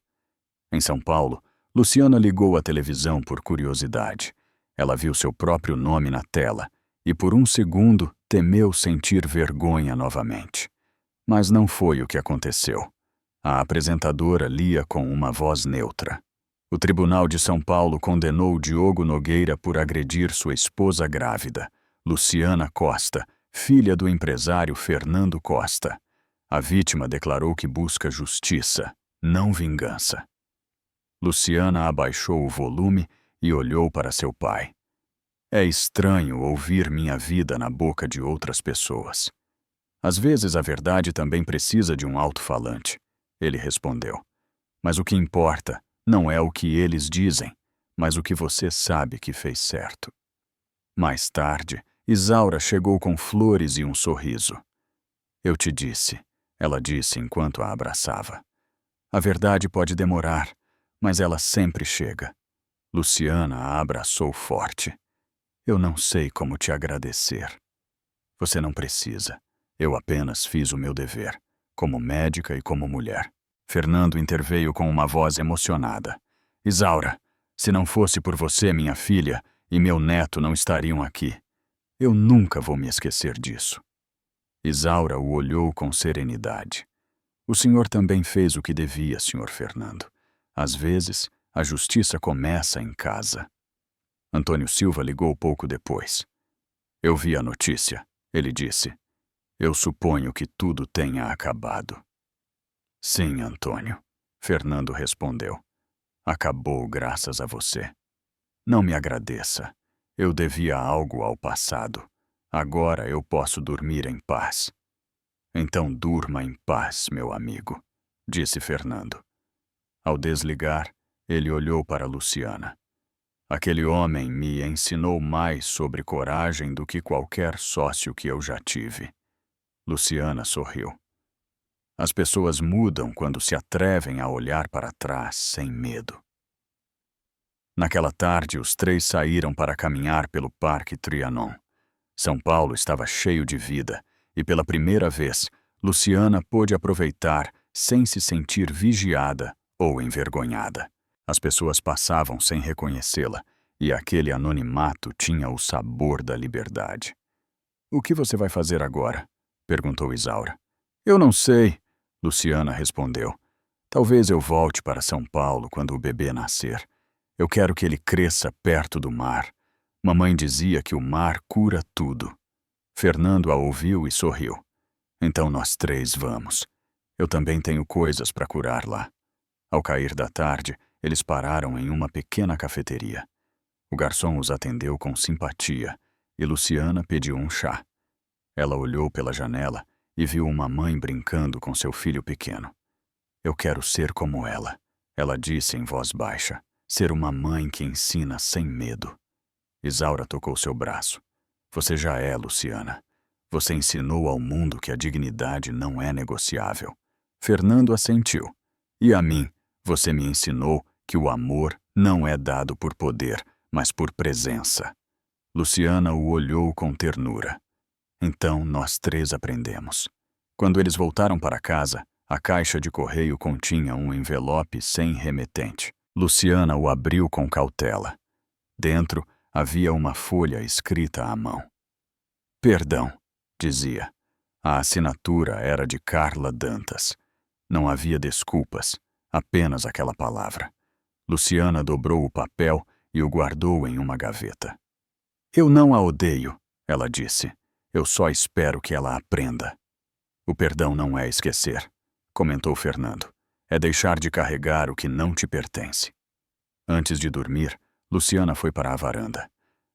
Em São Paulo, Luciana ligou a televisão por curiosidade. Ela viu seu próprio nome na tela e, por um segundo, temeu sentir vergonha novamente. Mas não foi o que aconteceu. A apresentadora lia com uma voz neutra. O Tribunal de São Paulo condenou Diogo Nogueira por agredir sua esposa grávida, Luciana Costa, filha do empresário Fernando Costa. A vítima declarou que busca justiça, não vingança. Luciana abaixou o volume e olhou para seu pai. "É estranho ouvir minha vida na boca de outras pessoas." Às vezes a verdade também precisa de um alto-falante, ele respondeu. Mas o que importa não é o que eles dizem, mas o que você sabe que fez certo. Mais tarde, Isaura chegou com flores e um sorriso. Eu te disse, ela disse enquanto a abraçava. A verdade pode demorar, mas ela sempre chega. Luciana a abraçou forte. Eu não sei como te agradecer. Você não precisa. Eu apenas fiz o meu dever, como médica e como mulher. Fernando interveio com uma voz emocionada. Isaura, se não fosse por você, minha filha, e meu neto não estariam aqui. Eu nunca vou me esquecer disso. Isaura o olhou com serenidade. O senhor também fez o que devia, senhor Fernando. Às vezes, a justiça começa em casa. Antônio Silva ligou pouco depois. Eu vi a notícia, ele disse. Eu suponho que tudo tenha acabado. Sim, Antônio, Fernando respondeu. Acabou graças a você. Não me agradeça. Eu devia algo ao passado. Agora eu posso dormir em paz. Então durma em paz, meu amigo, disse Fernando. Ao desligar, ele olhou para Luciana. Aquele homem me ensinou mais sobre coragem do que qualquer sócio que eu já tive. Luciana sorriu. As pessoas mudam quando se atrevem a olhar para trás sem medo. Naquela tarde, os três saíram para caminhar pelo Parque Trianon. São Paulo estava cheio de vida e, pela primeira vez, Luciana pôde aproveitar sem se sentir vigiada ou envergonhada. As pessoas passavam sem reconhecê-la e aquele anonimato tinha o sabor da liberdade. O que você vai fazer agora? Perguntou Isaura. Eu não sei, Luciana respondeu. Talvez eu volte para São Paulo quando o bebê nascer. Eu quero que ele cresça perto do mar. Mamãe dizia que o mar cura tudo. Fernando a ouviu e sorriu. Então nós três vamos. Eu também tenho coisas para curar lá. Ao cair da tarde, eles pararam em uma pequena cafeteria. O garçom os atendeu com simpatia e Luciana pediu um chá. Ela olhou pela janela e viu uma mãe brincando com seu filho pequeno. Eu quero ser como ela disse em voz baixa. Ser uma mãe que ensina sem medo. Isaura tocou seu braço. Você já é, Luciana. Você ensinou ao mundo que a dignidade não é negociável. Fernando assentiu. E a mim, você me ensinou que o amor não é dado por poder, mas por presença. Luciana o olhou com ternura. Então nós três aprendemos. Quando eles voltaram para casa, a caixa de correio continha um envelope sem remetente. Luciana o abriu com cautela. Dentro havia uma folha escrita à mão. Perdão, dizia. A assinatura era de Carla Dantas. Não havia desculpas, apenas aquela palavra. Luciana dobrou o papel e o guardou em uma gaveta. Eu não a odeio, ela disse. Eu só espero que ela aprenda. O perdão não é esquecer, comentou Fernando. É deixar de carregar o que não te pertence. Antes de dormir, Luciana foi para a varanda.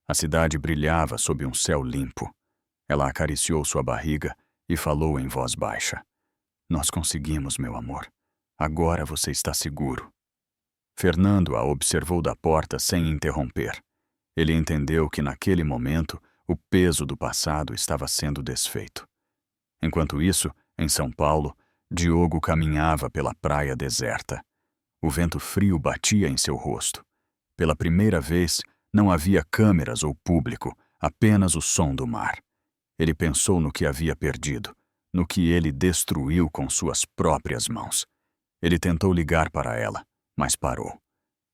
A cidade brilhava sob um céu limpo. Ela acariciou sua barriga e falou em voz baixa. Nós conseguimos, meu amor. Agora você está seguro. Fernando a observou da porta sem interromper. Ele entendeu que naquele momento o peso do passado estava sendo desfeito. Enquanto isso, em São Paulo, Diogo caminhava pela praia deserta. O vento frio batia em seu rosto. Pela primeira vez, não havia câmeras ou público, apenas o som do mar. Ele pensou no que havia perdido, no que ele destruiu com suas próprias mãos. Ele tentou ligar para ela, mas parou.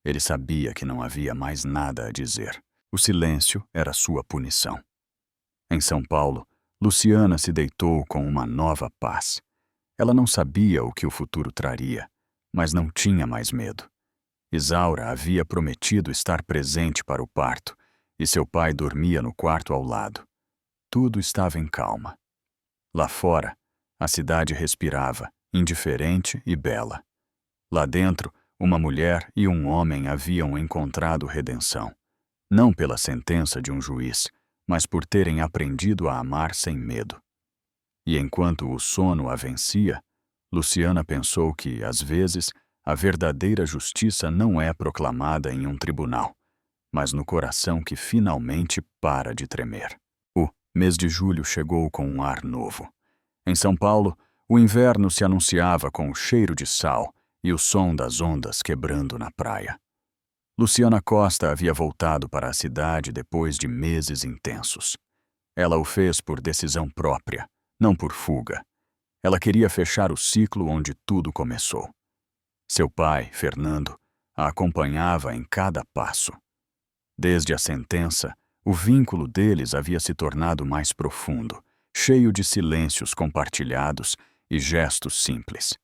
Ele sabia que não havia mais nada a dizer. O silêncio era sua punição. Em São Paulo, Luciana se deitou com uma nova paz. Ela não sabia o que o futuro traria, mas não tinha mais medo. Isaura havia prometido estar presente para o parto, e seu pai dormia no quarto ao lado. Tudo estava em calma. Lá fora, a cidade respirava, indiferente e bela. Lá dentro, uma mulher e um homem haviam encontrado redenção. Não pela sentença de um juiz, mas por terem aprendido a amar sem medo. E enquanto o sono a vencia, Luciana pensou que, às vezes, a verdadeira justiça não é proclamada em um tribunal, mas no coração que finalmente para de tremer. O mês de julho chegou com um ar novo. Em São Paulo, o inverno se anunciava com o cheiro de sal e o som das ondas quebrando na praia. Luciana Costa havia voltado para a cidade depois de meses intensos. Ela o fez por decisão própria, não por fuga. Ela queria fechar o ciclo onde tudo começou. Seu pai, Fernando, a acompanhava em cada passo. Desde a sentença, o vínculo deles havia se tornado mais profundo, cheio de silêncios compartilhados e gestos simples.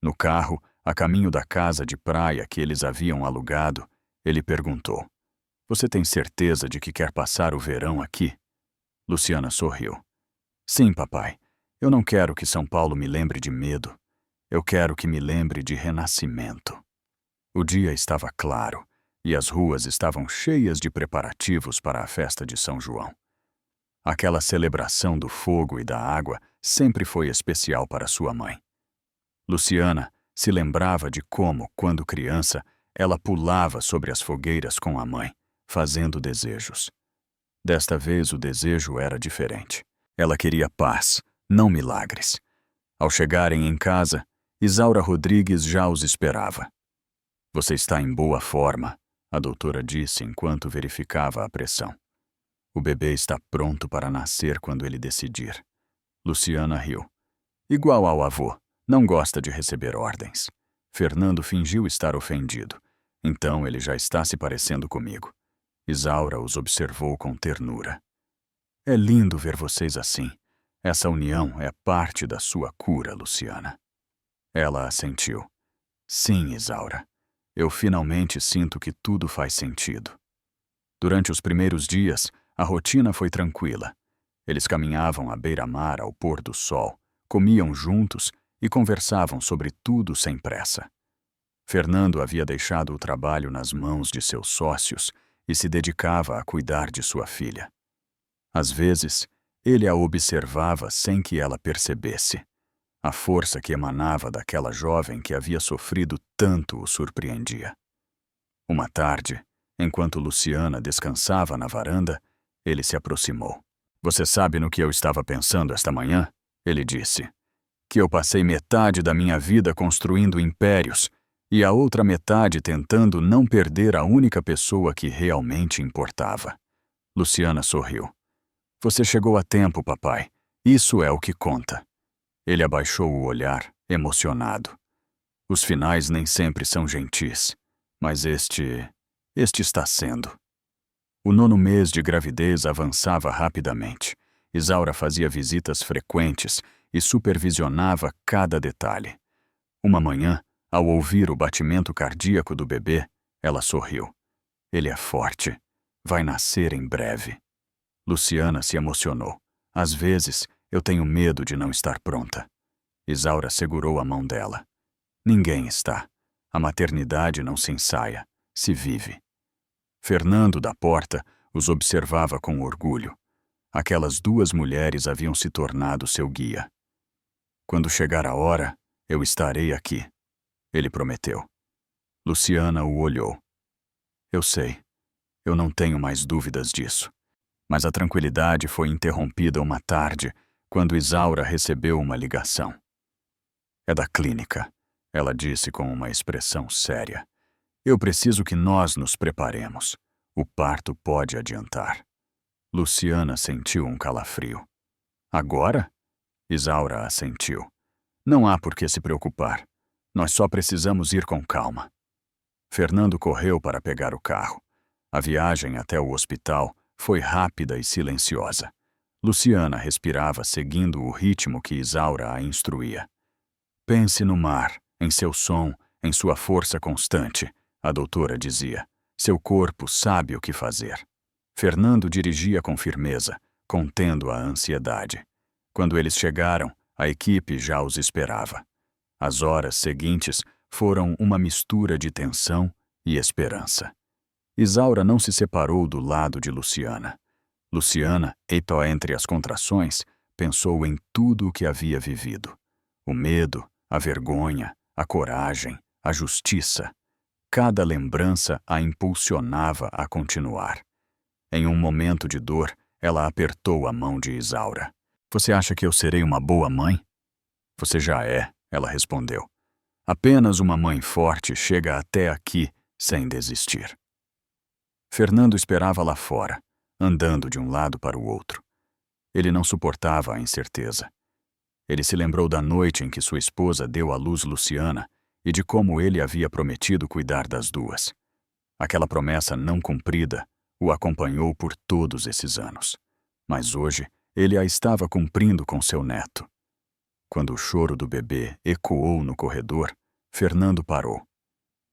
No carro, a caminho da casa de praia que eles haviam alugado, ele perguntou: "Você tem certeza de que quer passar o verão aqui?" Luciana sorriu. "Sim, papai. Eu não quero que São Paulo me lembre de medo. Eu quero que me lembre de renascimento." O dia estava claro e as ruas estavam cheias de preparativos para a festa de São João. Aquela celebração do fogo e da água sempre foi especial para sua mãe. Luciana se lembrava de como, quando criança, ela pulava sobre as fogueiras com a mãe, fazendo desejos. Desta vez o desejo era diferente. Ela queria paz, não milagres. Ao chegarem em casa, Isaura Rodrigues já os esperava. "Você está em boa forma", a doutora disse enquanto verificava a pressão. "O bebê está pronto para nascer quando ele decidir." Luciana riu. "Igual ao avô, não gosta de receber ordens." Fernando fingiu estar ofendido. "Então ele já está se parecendo comigo." Isaura os observou com ternura. "É lindo ver vocês assim. Essa união é parte da sua cura, Luciana." Ela assentiu. "Sim, Isaura. Eu finalmente sinto que tudo faz sentido." Durante os primeiros dias, a rotina foi tranquila. Eles caminhavam à beira-mar ao pôr do sol, comiam juntos e conversavam sobre tudo sem pressa. Fernando havia deixado o trabalho nas mãos de seus sócios e se dedicava a cuidar de sua filha. Às vezes, ele a observava sem que ela percebesse. A força que emanava daquela jovem que havia sofrido tanto o surpreendia. Uma tarde, enquanto Luciana descansava na varanda, ele se aproximou. "Você sabe no que eu estava pensando esta manhã?" ele disse. "Que eu passei metade da minha vida construindo impérios e a outra metade tentando não perder a única pessoa que realmente importava." Luciana sorriu. "Você chegou a tempo, papai. Isso é o que conta." Ele abaixou o olhar, emocionado. "Os finais nem sempre são gentis, mas este está sendo." O 9º mês de gravidez avançava rapidamente. Isaura fazia visitas frequentes e supervisionava cada detalhe. Uma manhã, ao ouvir o batimento cardíaco do bebê, ela sorriu. "Ele é forte. Vai nascer em breve." Luciana se emocionou. "Às vezes, eu tenho medo de não estar pronta." Isaura segurou a mão dela. "Ninguém está. A maternidade não se ensaia, se vive." Fernando, da porta, os observava com orgulho. Aquelas 2 mulheres haviam se tornado seu guia. "Quando chegar a hora, eu estarei aqui", ele prometeu. Luciana o olhou. "Eu sei. Eu não tenho mais dúvidas disso." Mas a tranquilidade foi interrompida uma tarde, quando Isaura recebeu uma ligação. "É da clínica", ela disse com uma expressão séria. "Eu preciso que nós nos preparemos. O parto pode adiantar." Luciana sentiu um calafrio. "Agora?" Isaura assentiu. "Não há por que se preocupar. Nós só precisamos ir com calma." Fernando correu para pegar o carro. A viagem até o hospital foi rápida e silenciosa. Luciana respirava seguindo o ritmo que Isaura a instruía. "Pense no mar, em seu som, em sua força constante", a doutora dizia. "Seu corpo sabe o que fazer." Fernando dirigia com firmeza, contendo a ansiedade. Quando eles chegaram, a equipe já os esperava. As horas seguintes foram uma mistura de tensão e esperança. Isaura não se separou do lado de Luciana. Luciana, entre as contrações, pensou em tudo o que havia vivido. O medo, a vergonha, a coragem, a justiça. Cada lembrança a impulsionava a continuar. Em um momento de dor, ela apertou a mão de Isaura. Você acha que eu serei uma boa mãe? Você já é, ela respondeu. Apenas uma mãe forte chega até aqui sem desistir. Fernando esperava lá fora, andando de um lado para o outro. Ele não suportava a incerteza. Ele se lembrou da noite em que sua esposa deu à luz Luciana e de como ele havia prometido cuidar das duas. Aquela promessa não cumprida o acompanhou por todos esses anos. Mas hoje, ele a estava cumprindo com seu neto. Quando o choro do bebê ecoou no corredor, Fernando parou.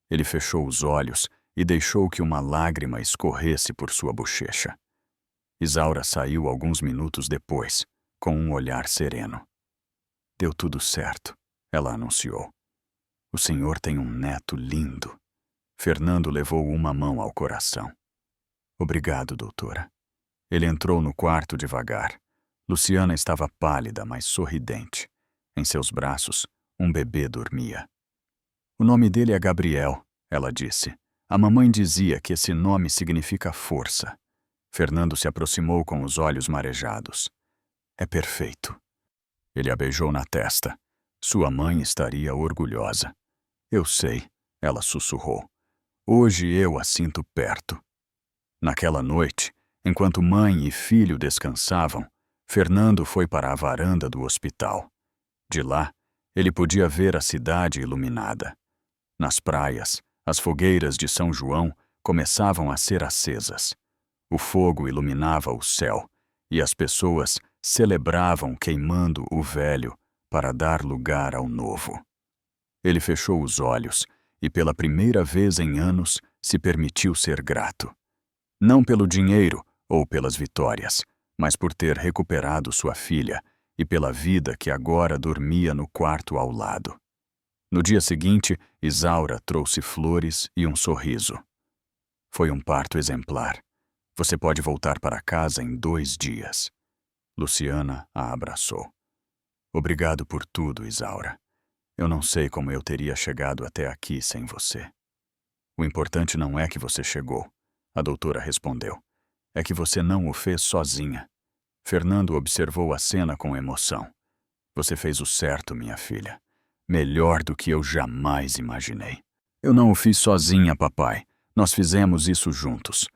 Ele fechou os olhos e deixou que uma lágrima escorresse por sua bochecha. Isaura saiu alguns minutos depois, com um olhar sereno. Deu tudo certo, ela anunciou. O senhor tem um neto lindo. Fernando levou uma mão ao coração. Obrigado, doutora. Ele entrou no quarto devagar. Luciana estava pálida, mas sorridente. Em seus braços, um bebê dormia. O nome dele é Gabriel, ela disse. A mamãe dizia que esse nome significa força. Fernando se aproximou com os olhos marejados. É perfeito. Ele a beijou na testa. Sua mãe estaria orgulhosa. Eu sei, ela sussurrou. Hoje eu a sinto perto. Naquela noite, enquanto mãe e filho descansavam, Fernando foi para a varanda do hospital. De lá, ele podia ver a cidade iluminada. Nas praias, as fogueiras de São João começavam a ser acesas. O fogo iluminava o céu e as pessoas celebravam queimando o velho para dar lugar ao novo. Ele fechou os olhos e, pela primeira vez em anos, se permitiu ser grato. Não pelo dinheiro ou pelas vitórias, mas por ter recuperado sua filha e pela vida que agora dormia no quarto ao lado. No dia seguinte, Isaura trouxe flores e um sorriso. Foi um parto exemplar. Você pode voltar para casa em 2 dias. Luciana a abraçou. Obrigado por tudo, Isaura. Eu não sei como eu teria chegado até aqui sem você. O importante não é que você chegou, a doutora respondeu. É que você não o fez sozinha. Fernando observou a cena com emoção. Você fez o certo, minha filha. Melhor do que eu jamais imaginei. Eu não o fiz sozinha, papai. Nós fizemos isso juntos.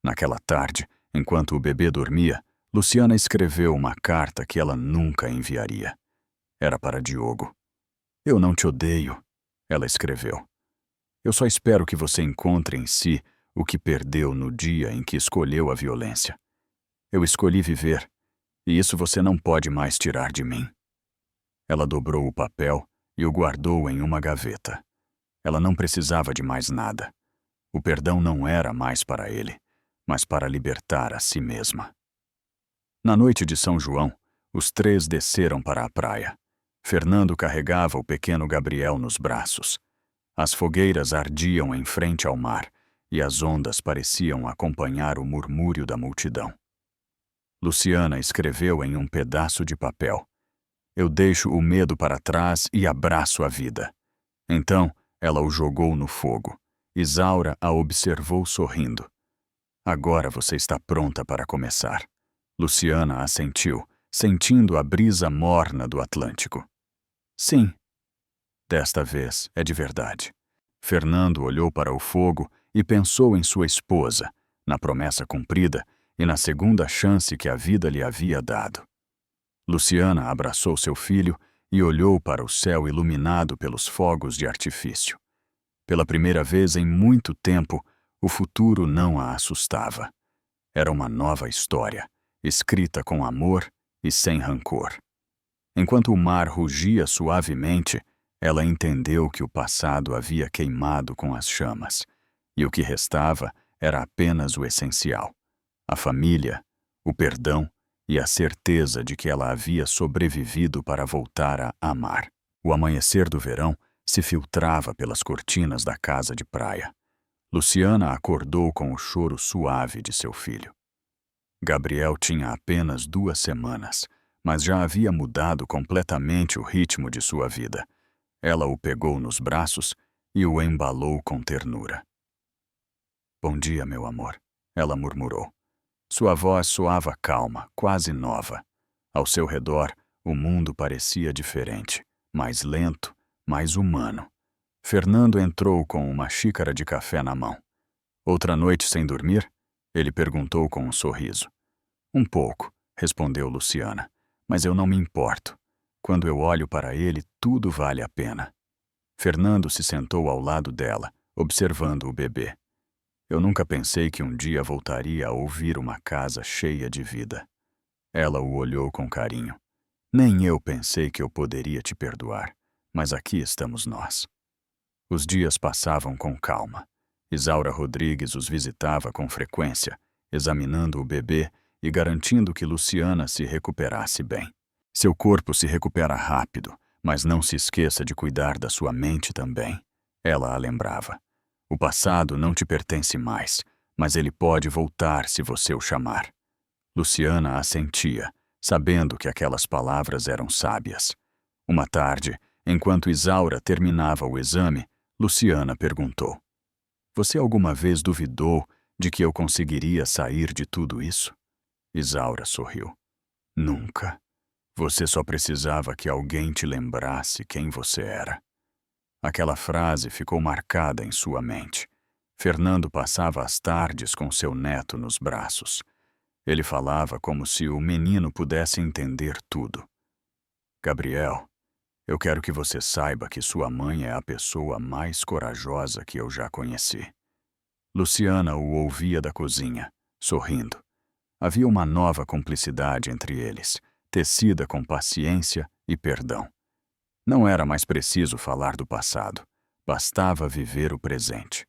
Naquela tarde, enquanto o bebê dormia, Luciana escreveu uma carta que ela nunca enviaria. Era para Diogo. Eu não te odeio, ela escreveu. Eu só espero que você encontre em si o que perdeu no dia em que escolheu a violência. Eu escolhi viver, e isso você não pode mais tirar de mim. Ela dobrou o papel e o guardou em uma gaveta. Ela não precisava de mais nada. O perdão não era mais para ele, mas para libertar a si mesma. Na noite de São João, os 3 desceram para a praia. Fernando carregava o pequeno Gabriel nos braços. As fogueiras ardiam em frente ao mar e as ondas pareciam acompanhar o murmúrio da multidão. Luciana escreveu em um pedaço de papel: Eu deixo o medo para trás e abraço a vida. Então, ela o jogou no fogo. Isaura a observou sorrindo. Agora você está pronta para começar. Luciana assentiu, sentindo a brisa morna do Atlântico. Sim. Desta vez é de verdade. Fernando olhou para o fogo e pensou em sua esposa, na promessa cumprida e na segunda chance que a vida lhe havia dado. Luciana abraçou seu filho e olhou para o céu iluminado pelos fogos de artifício. Pela primeira vez em muito tempo, o futuro não a assustava. Era uma nova história, escrita com amor e sem rancor. Enquanto o mar rugia suavemente, ela entendeu que o passado havia queimado com as chamas, e o que restava era apenas o essencial: a família, o perdão e a certeza de que ela havia sobrevivido para voltar a amar. O amanhecer do verão se filtrava pelas cortinas da casa de praia. Luciana acordou com o choro suave de seu filho. Gabriel tinha apenas 2 semanas, mas já havia mudado completamente o ritmo de sua vida. Ela o pegou nos braços e o embalou com ternura. "Bom dia, meu amor", ela murmurou. Sua voz soava calma, quase nova. Ao seu redor, o mundo parecia diferente, mais lento, mais humano. Fernando entrou com uma xícara de café na mão. "Outra noite sem dormir?" Ele perguntou com um sorriso. "Um pouco", respondeu Luciana, "mas eu não me importo. Quando eu olho para ele, tudo vale a pena." Fernando se sentou ao lado dela, observando o bebê. "Eu nunca pensei que um dia voltaria a ouvir uma casa cheia de vida." Ela o olhou com carinho. "Nem eu pensei que eu poderia te perdoar, mas aqui estamos nós." Os dias passavam com calma. Isaura Rodrigues os visitava com frequência, examinando o bebê e garantindo que Luciana se recuperasse bem. "Seu corpo se recupera rápido, mas não se esqueça de cuidar da sua mente também", ela a lembrava. "O passado não te pertence mais, mas ele pode voltar se você o chamar." Luciana assentia, sabendo que aquelas palavras eram sábias. Uma tarde, enquanto Isaura terminava o exame, Luciana perguntou: "Você alguma vez duvidou de que eu conseguiria sair de tudo isso?" Isaura sorriu. "Nunca. Você só precisava que alguém te lembrasse quem você era." Aquela frase ficou marcada em sua mente. Fernando passava as tardes com seu neto nos braços. Ele falava como se o menino pudesse entender tudo. "Gabriel, eu quero que você saiba que sua mãe é a pessoa mais corajosa que eu já conheci." Luciana o ouvia da cozinha, sorrindo. Havia uma nova cumplicidade entre eles, tecida com paciência e perdão. Não era mais preciso falar do passado, bastava viver o presente.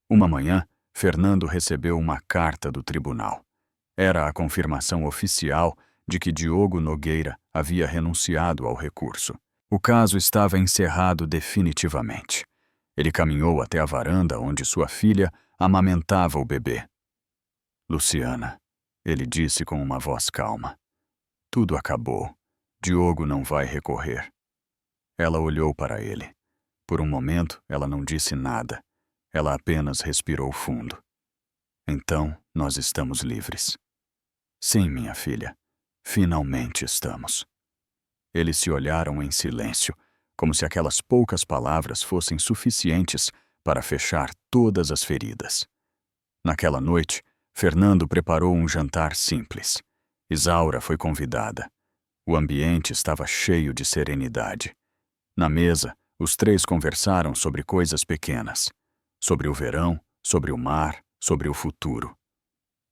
Uma manhã, Fernando recebeu uma carta do tribunal. Era a confirmação oficial de que Diogo Nogueira havia renunciado ao recurso. O caso estava encerrado definitivamente. Ele caminhou até a varanda onde sua filha amamentava o bebê. "Luciana", ele disse com uma voz calma, "tudo acabou. Diogo não vai recorrer." Ela olhou para ele. Por um momento, ela não disse nada. Ela apenas respirou fundo. "Então, nós estamos livres." "Sim, minha filha. Finalmente estamos." Eles se olharam em silêncio, como se aquelas poucas palavras fossem suficientes para fechar todas as feridas. Naquela noite, Fernando preparou um jantar simples. Isaura foi convidada. O ambiente estava cheio de serenidade. Na mesa, os três conversaram sobre coisas pequenas. Sobre o verão, sobre o mar, sobre o futuro.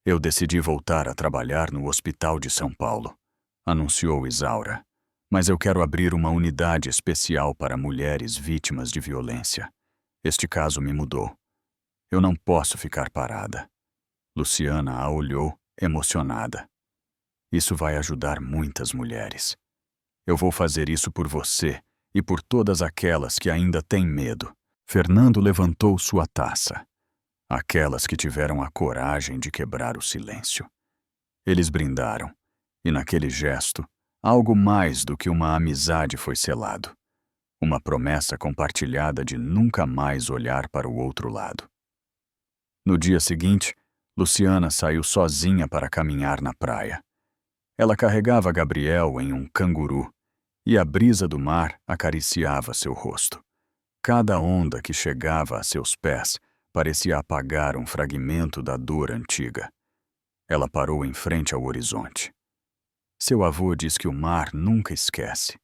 "Eu decidi voltar a trabalhar no Hospital de São Paulo", anunciou Isaura. "Mas eu quero abrir uma unidade especial para mulheres vítimas de violência. Este caso me mudou. Eu não posso ficar parada." Luciana a olhou, emocionada. "Isso vai ajudar muitas mulheres. Eu vou fazer isso por você e por todas aquelas que ainda têm medo." Fernando levantou sua taça. Aquelas que tiveram a coragem de quebrar o silêncio. Eles brindaram, e naquele gesto, algo mais do que uma amizade foi selado. Uma promessa compartilhada de nunca mais olhar para o outro lado. No dia seguinte, Luciana saiu sozinha para caminhar na praia. Ela carregava Gabriel em um canguru, e a brisa do mar acariciava seu rosto. Cada onda que chegava a seus pés parecia apagar um fragmento da dor antiga. Ela parou em frente ao horizonte. "Seu avô diz que o mar nunca esquece",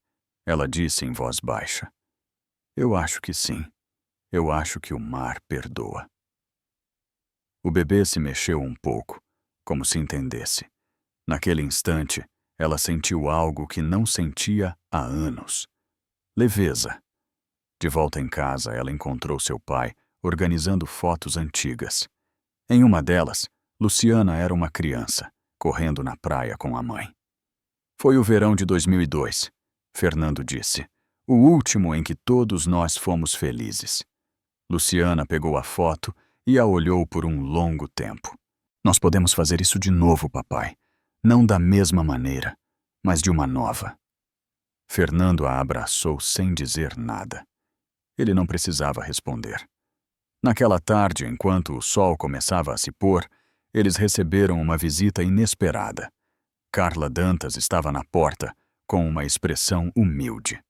ela disse em voz baixa. "Eu acho que sim. Eu acho que o mar perdoa." O bebê se mexeu um pouco, como se entendesse. Naquele instante, ela sentiu algo que não sentia há anos. Leveza. De volta em casa, ela encontrou seu pai organizando fotos antigas. Em uma delas, Luciana era uma criança, correndo na praia com a mãe. "Foi o verão de 2002, Fernando disse. "O último em que todos nós fomos felizes." Luciana pegou a foto e a olhou por um longo tempo. "Nós podemos fazer isso de novo, papai. Não da mesma maneira. mas de uma nova. Fernando a abraçou sem dizer nada. Ele não precisava responder. Naquela tarde, enquanto o sol começava a se pôr, eles receberam uma visita inesperada. Carla Dantas estava na porta, com uma expressão humilde.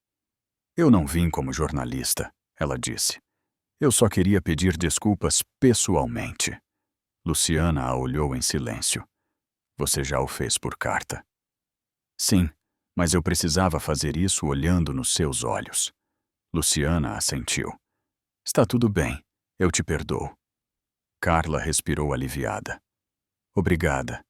"Eu não vim como jornalista", ela disse. "Eu só queria pedir desculpas pessoalmente." Luciana a olhou em silêncio. "Você já o fez por carta." "Sim, mas eu precisava fazer isso olhando nos seus olhos." Luciana assentiu. "Está tudo bem, eu te perdoo." Carla respirou aliviada. "Obrigada.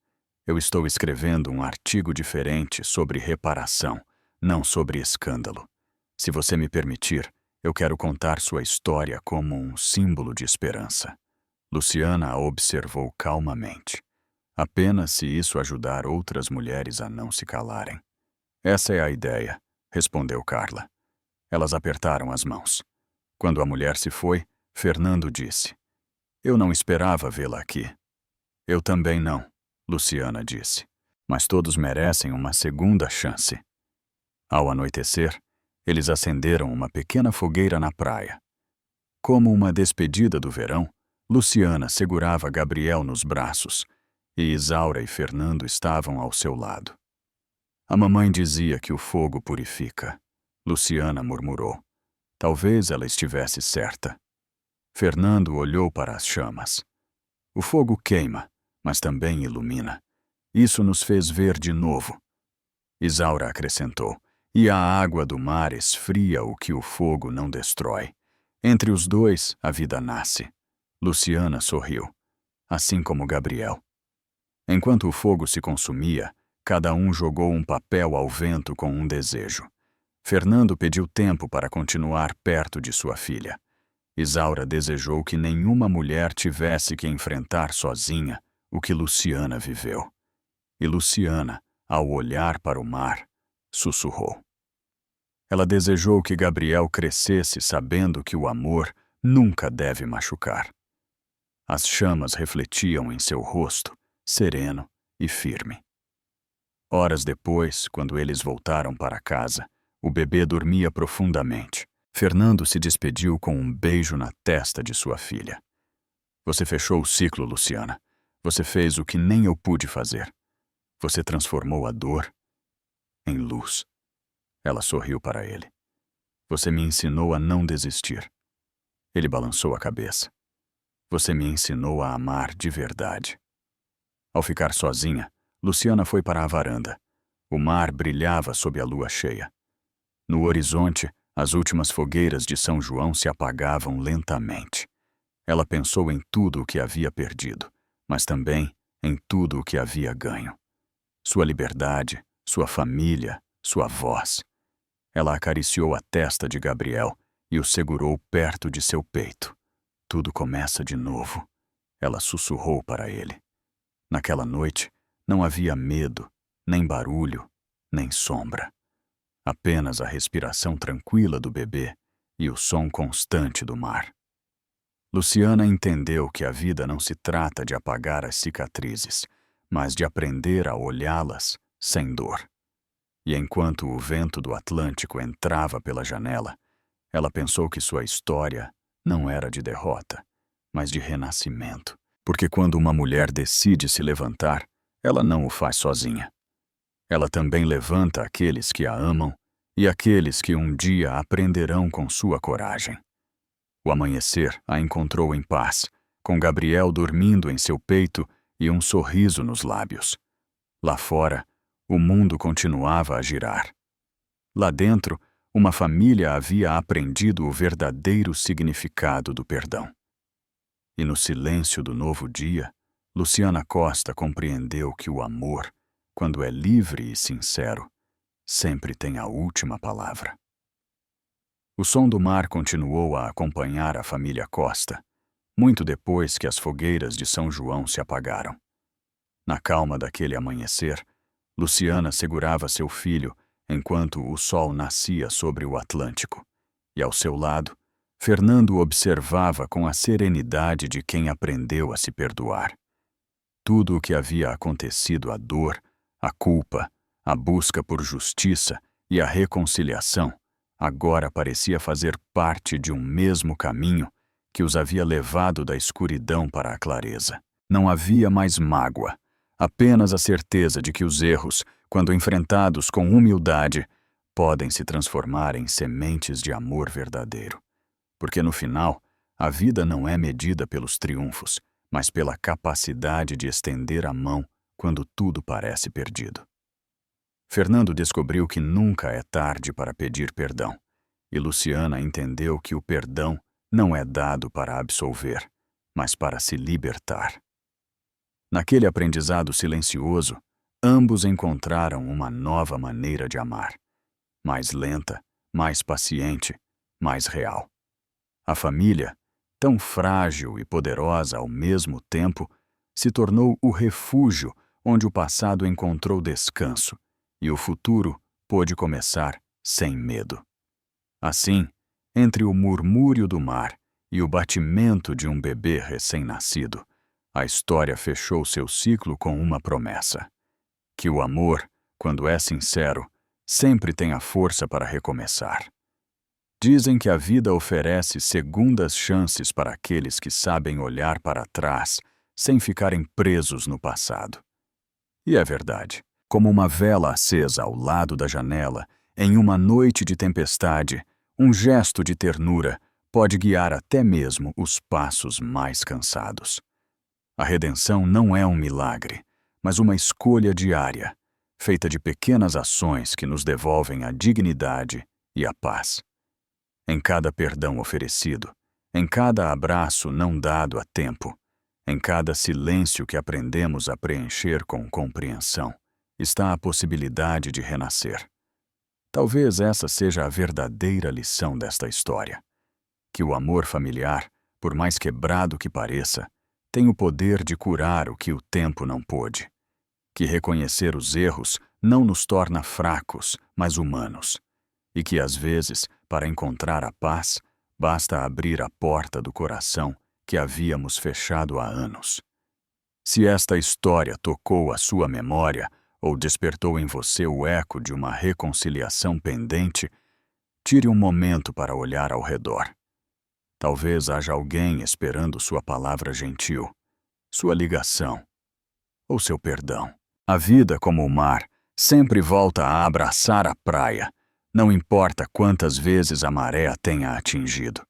Eu estou escrevendo um artigo diferente sobre reparação, não sobre escândalo. Se você me permitir, eu quero contar sua história como um símbolo de esperança." Luciana a observou calmamente. "Apenas se isso ajudar outras mulheres a não se calarem." "Essa é a ideia", respondeu Carla. Elas apertaram as mãos. Quando a mulher se foi, Fernando disse: "Eu não esperava vê-la aqui." "Eu também não", Luciana disse. "Mas todos merecem uma segunda chance." Ao anoitecer, eles acenderam uma pequena fogueira na praia. Como uma despedida do verão, Luciana segurava Gabriel nos braços e Isaura e Fernando estavam ao seu lado. "A mamãe dizia que o fogo purifica", Luciana murmurou. Talvez ela estivesse certa. Fernando olhou para as chamas. "O fogo queima, mas também ilumina. Isso nos fez ver de novo." Isaura acrescentou: "E a água do mar esfria o que o fogo não destrói. Entre os dois, a vida nasce." Luciana sorriu. "Assim como Gabriel." Enquanto o fogo se consumia, cada um jogou um papel ao vento com um desejo. Fernando pediu tempo para continuar perto de sua filha. Isaura desejou que nenhuma mulher tivesse que enfrentar sozinha o que Luciana viveu. E Luciana, ao olhar para o mar, sussurrou. Ela desejou que Gabriel crescesse sabendo que o amor nunca deve machucar. As chamas refletiam em seu rosto, sereno e firme. Horas depois, quando eles voltaram para casa, o bebê dormia profundamente. Fernando se despediu com um beijo na testa de sua filha. "Você fechou o ciclo, Luciana. Você fez o que nem eu pude fazer. Você transformou a dor em luz." Ela sorriu para ele. "Você me ensinou a não desistir." Ele balançou a cabeça. "Você me ensinou a amar de verdade." Ao ficar sozinha, Luciana foi para a varanda. O mar brilhava sob a lua cheia. No horizonte, as últimas fogueiras de São João se apagavam lentamente. Ela pensou em tudo o que havia perdido, mas também em tudo o que havia ganho. Sua liberdade, sua família, sua voz. Ela acariciou a testa de Gabriel e o segurou perto de seu peito. "Tudo começa de novo", ela sussurrou para ele. Naquela noite, não havia medo, nem barulho, nem sombra. Apenas a respiração tranquila do bebê e o som constante do mar. Luciana entendeu que a vida não se trata de apagar as cicatrizes, mas de aprender a olhá-las sem dor. E enquanto o vento do Atlântico entrava pela janela, ela pensou que sua história não era de derrota, mas de renascimento. Porque quando uma mulher decide se levantar, ela não o faz sozinha. Ela também levanta aqueles que a amam e aqueles que um dia aprenderão com sua coragem. O amanhecer a encontrou em paz, com Gabriel dormindo em seu peito e um sorriso nos lábios. Lá fora, o mundo continuava a girar. Lá dentro, uma família havia aprendido o verdadeiro significado do perdão. E no silêncio do novo dia, Luciana Costa compreendeu que o amor, quando é livre e sincero, sempre tem a última palavra. O som do mar continuou a acompanhar a família Costa, muito depois que as fogueiras de São João se apagaram. Na calma daquele amanhecer, Luciana segurava seu filho enquanto o sol nascia sobre o Atlântico, e ao seu lado, Fernando observava com a serenidade de quem aprendeu a se perdoar. Tudo o que havia acontecido, a dor, a culpa, A busca por justiça e a reconciliação agora parecia fazer parte de um mesmo caminho que os havia levado da escuridão para a clareza. Não havia mais mágoa, apenas a certeza de que os erros, quando enfrentados com humildade, podem se transformar em sementes de amor verdadeiro. Porque no final, a vida não é medida pelos triunfos, mas pela capacidade de estender a mão quando tudo parece perdido. Fernando descobriu que nunca é tarde para pedir perdão, e Luciana entendeu que o perdão não é dado para absolver, mas para se libertar. Naquele aprendizado silencioso, ambos encontraram uma nova maneira de amar, mais lenta, mais paciente, mais real. A família, tão frágil e poderosa ao mesmo tempo, se tornou o refúgio onde o passado encontrou descanso e o futuro pôde começar sem medo. Assim, entre o murmúrio do mar e o batimento de um bebê recém-nascido, a história fechou seu ciclo com uma promessa: que o amor, quando é sincero, sempre tem a força para recomeçar. Dizem que a vida oferece segundas chances para aqueles que sabem olhar para trás sem ficarem presos no passado. E é verdade. Como uma vela acesa ao lado da janela, em uma noite de tempestade, um gesto de ternura pode guiar até mesmo os passos mais cansados. A redenção não é um milagre, mas uma escolha diária, feita de pequenas ações que nos devolvem a dignidade e a paz. Em cada perdão oferecido, em cada abraço não dado a tempo, em cada silêncio que aprendemos a preencher com compreensão, está a possibilidade de renascer. Talvez essa seja a verdadeira lição desta história: que o amor familiar, por mais quebrado que pareça, tem o poder de curar o que o tempo não pôde. Que reconhecer os erros não nos torna fracos, mas humanos. E que, às vezes, para encontrar a paz, basta abrir a porta do coração que havíamos fechado há anos. Se esta história tocou a sua memória ou despertou em você o eco de uma reconciliação pendente, tire um momento para olhar ao redor. Talvez haja alguém esperando sua palavra gentil, sua ligação ou seu perdão. A vida, como o mar, sempre volta a abraçar a praia, não importa quantas vezes a maré a tenha atingido.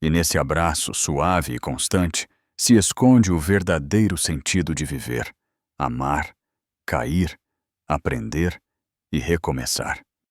E nesse abraço suave e constante se esconde o verdadeiro sentido de viver: amar, cair, aprender e recomeçar.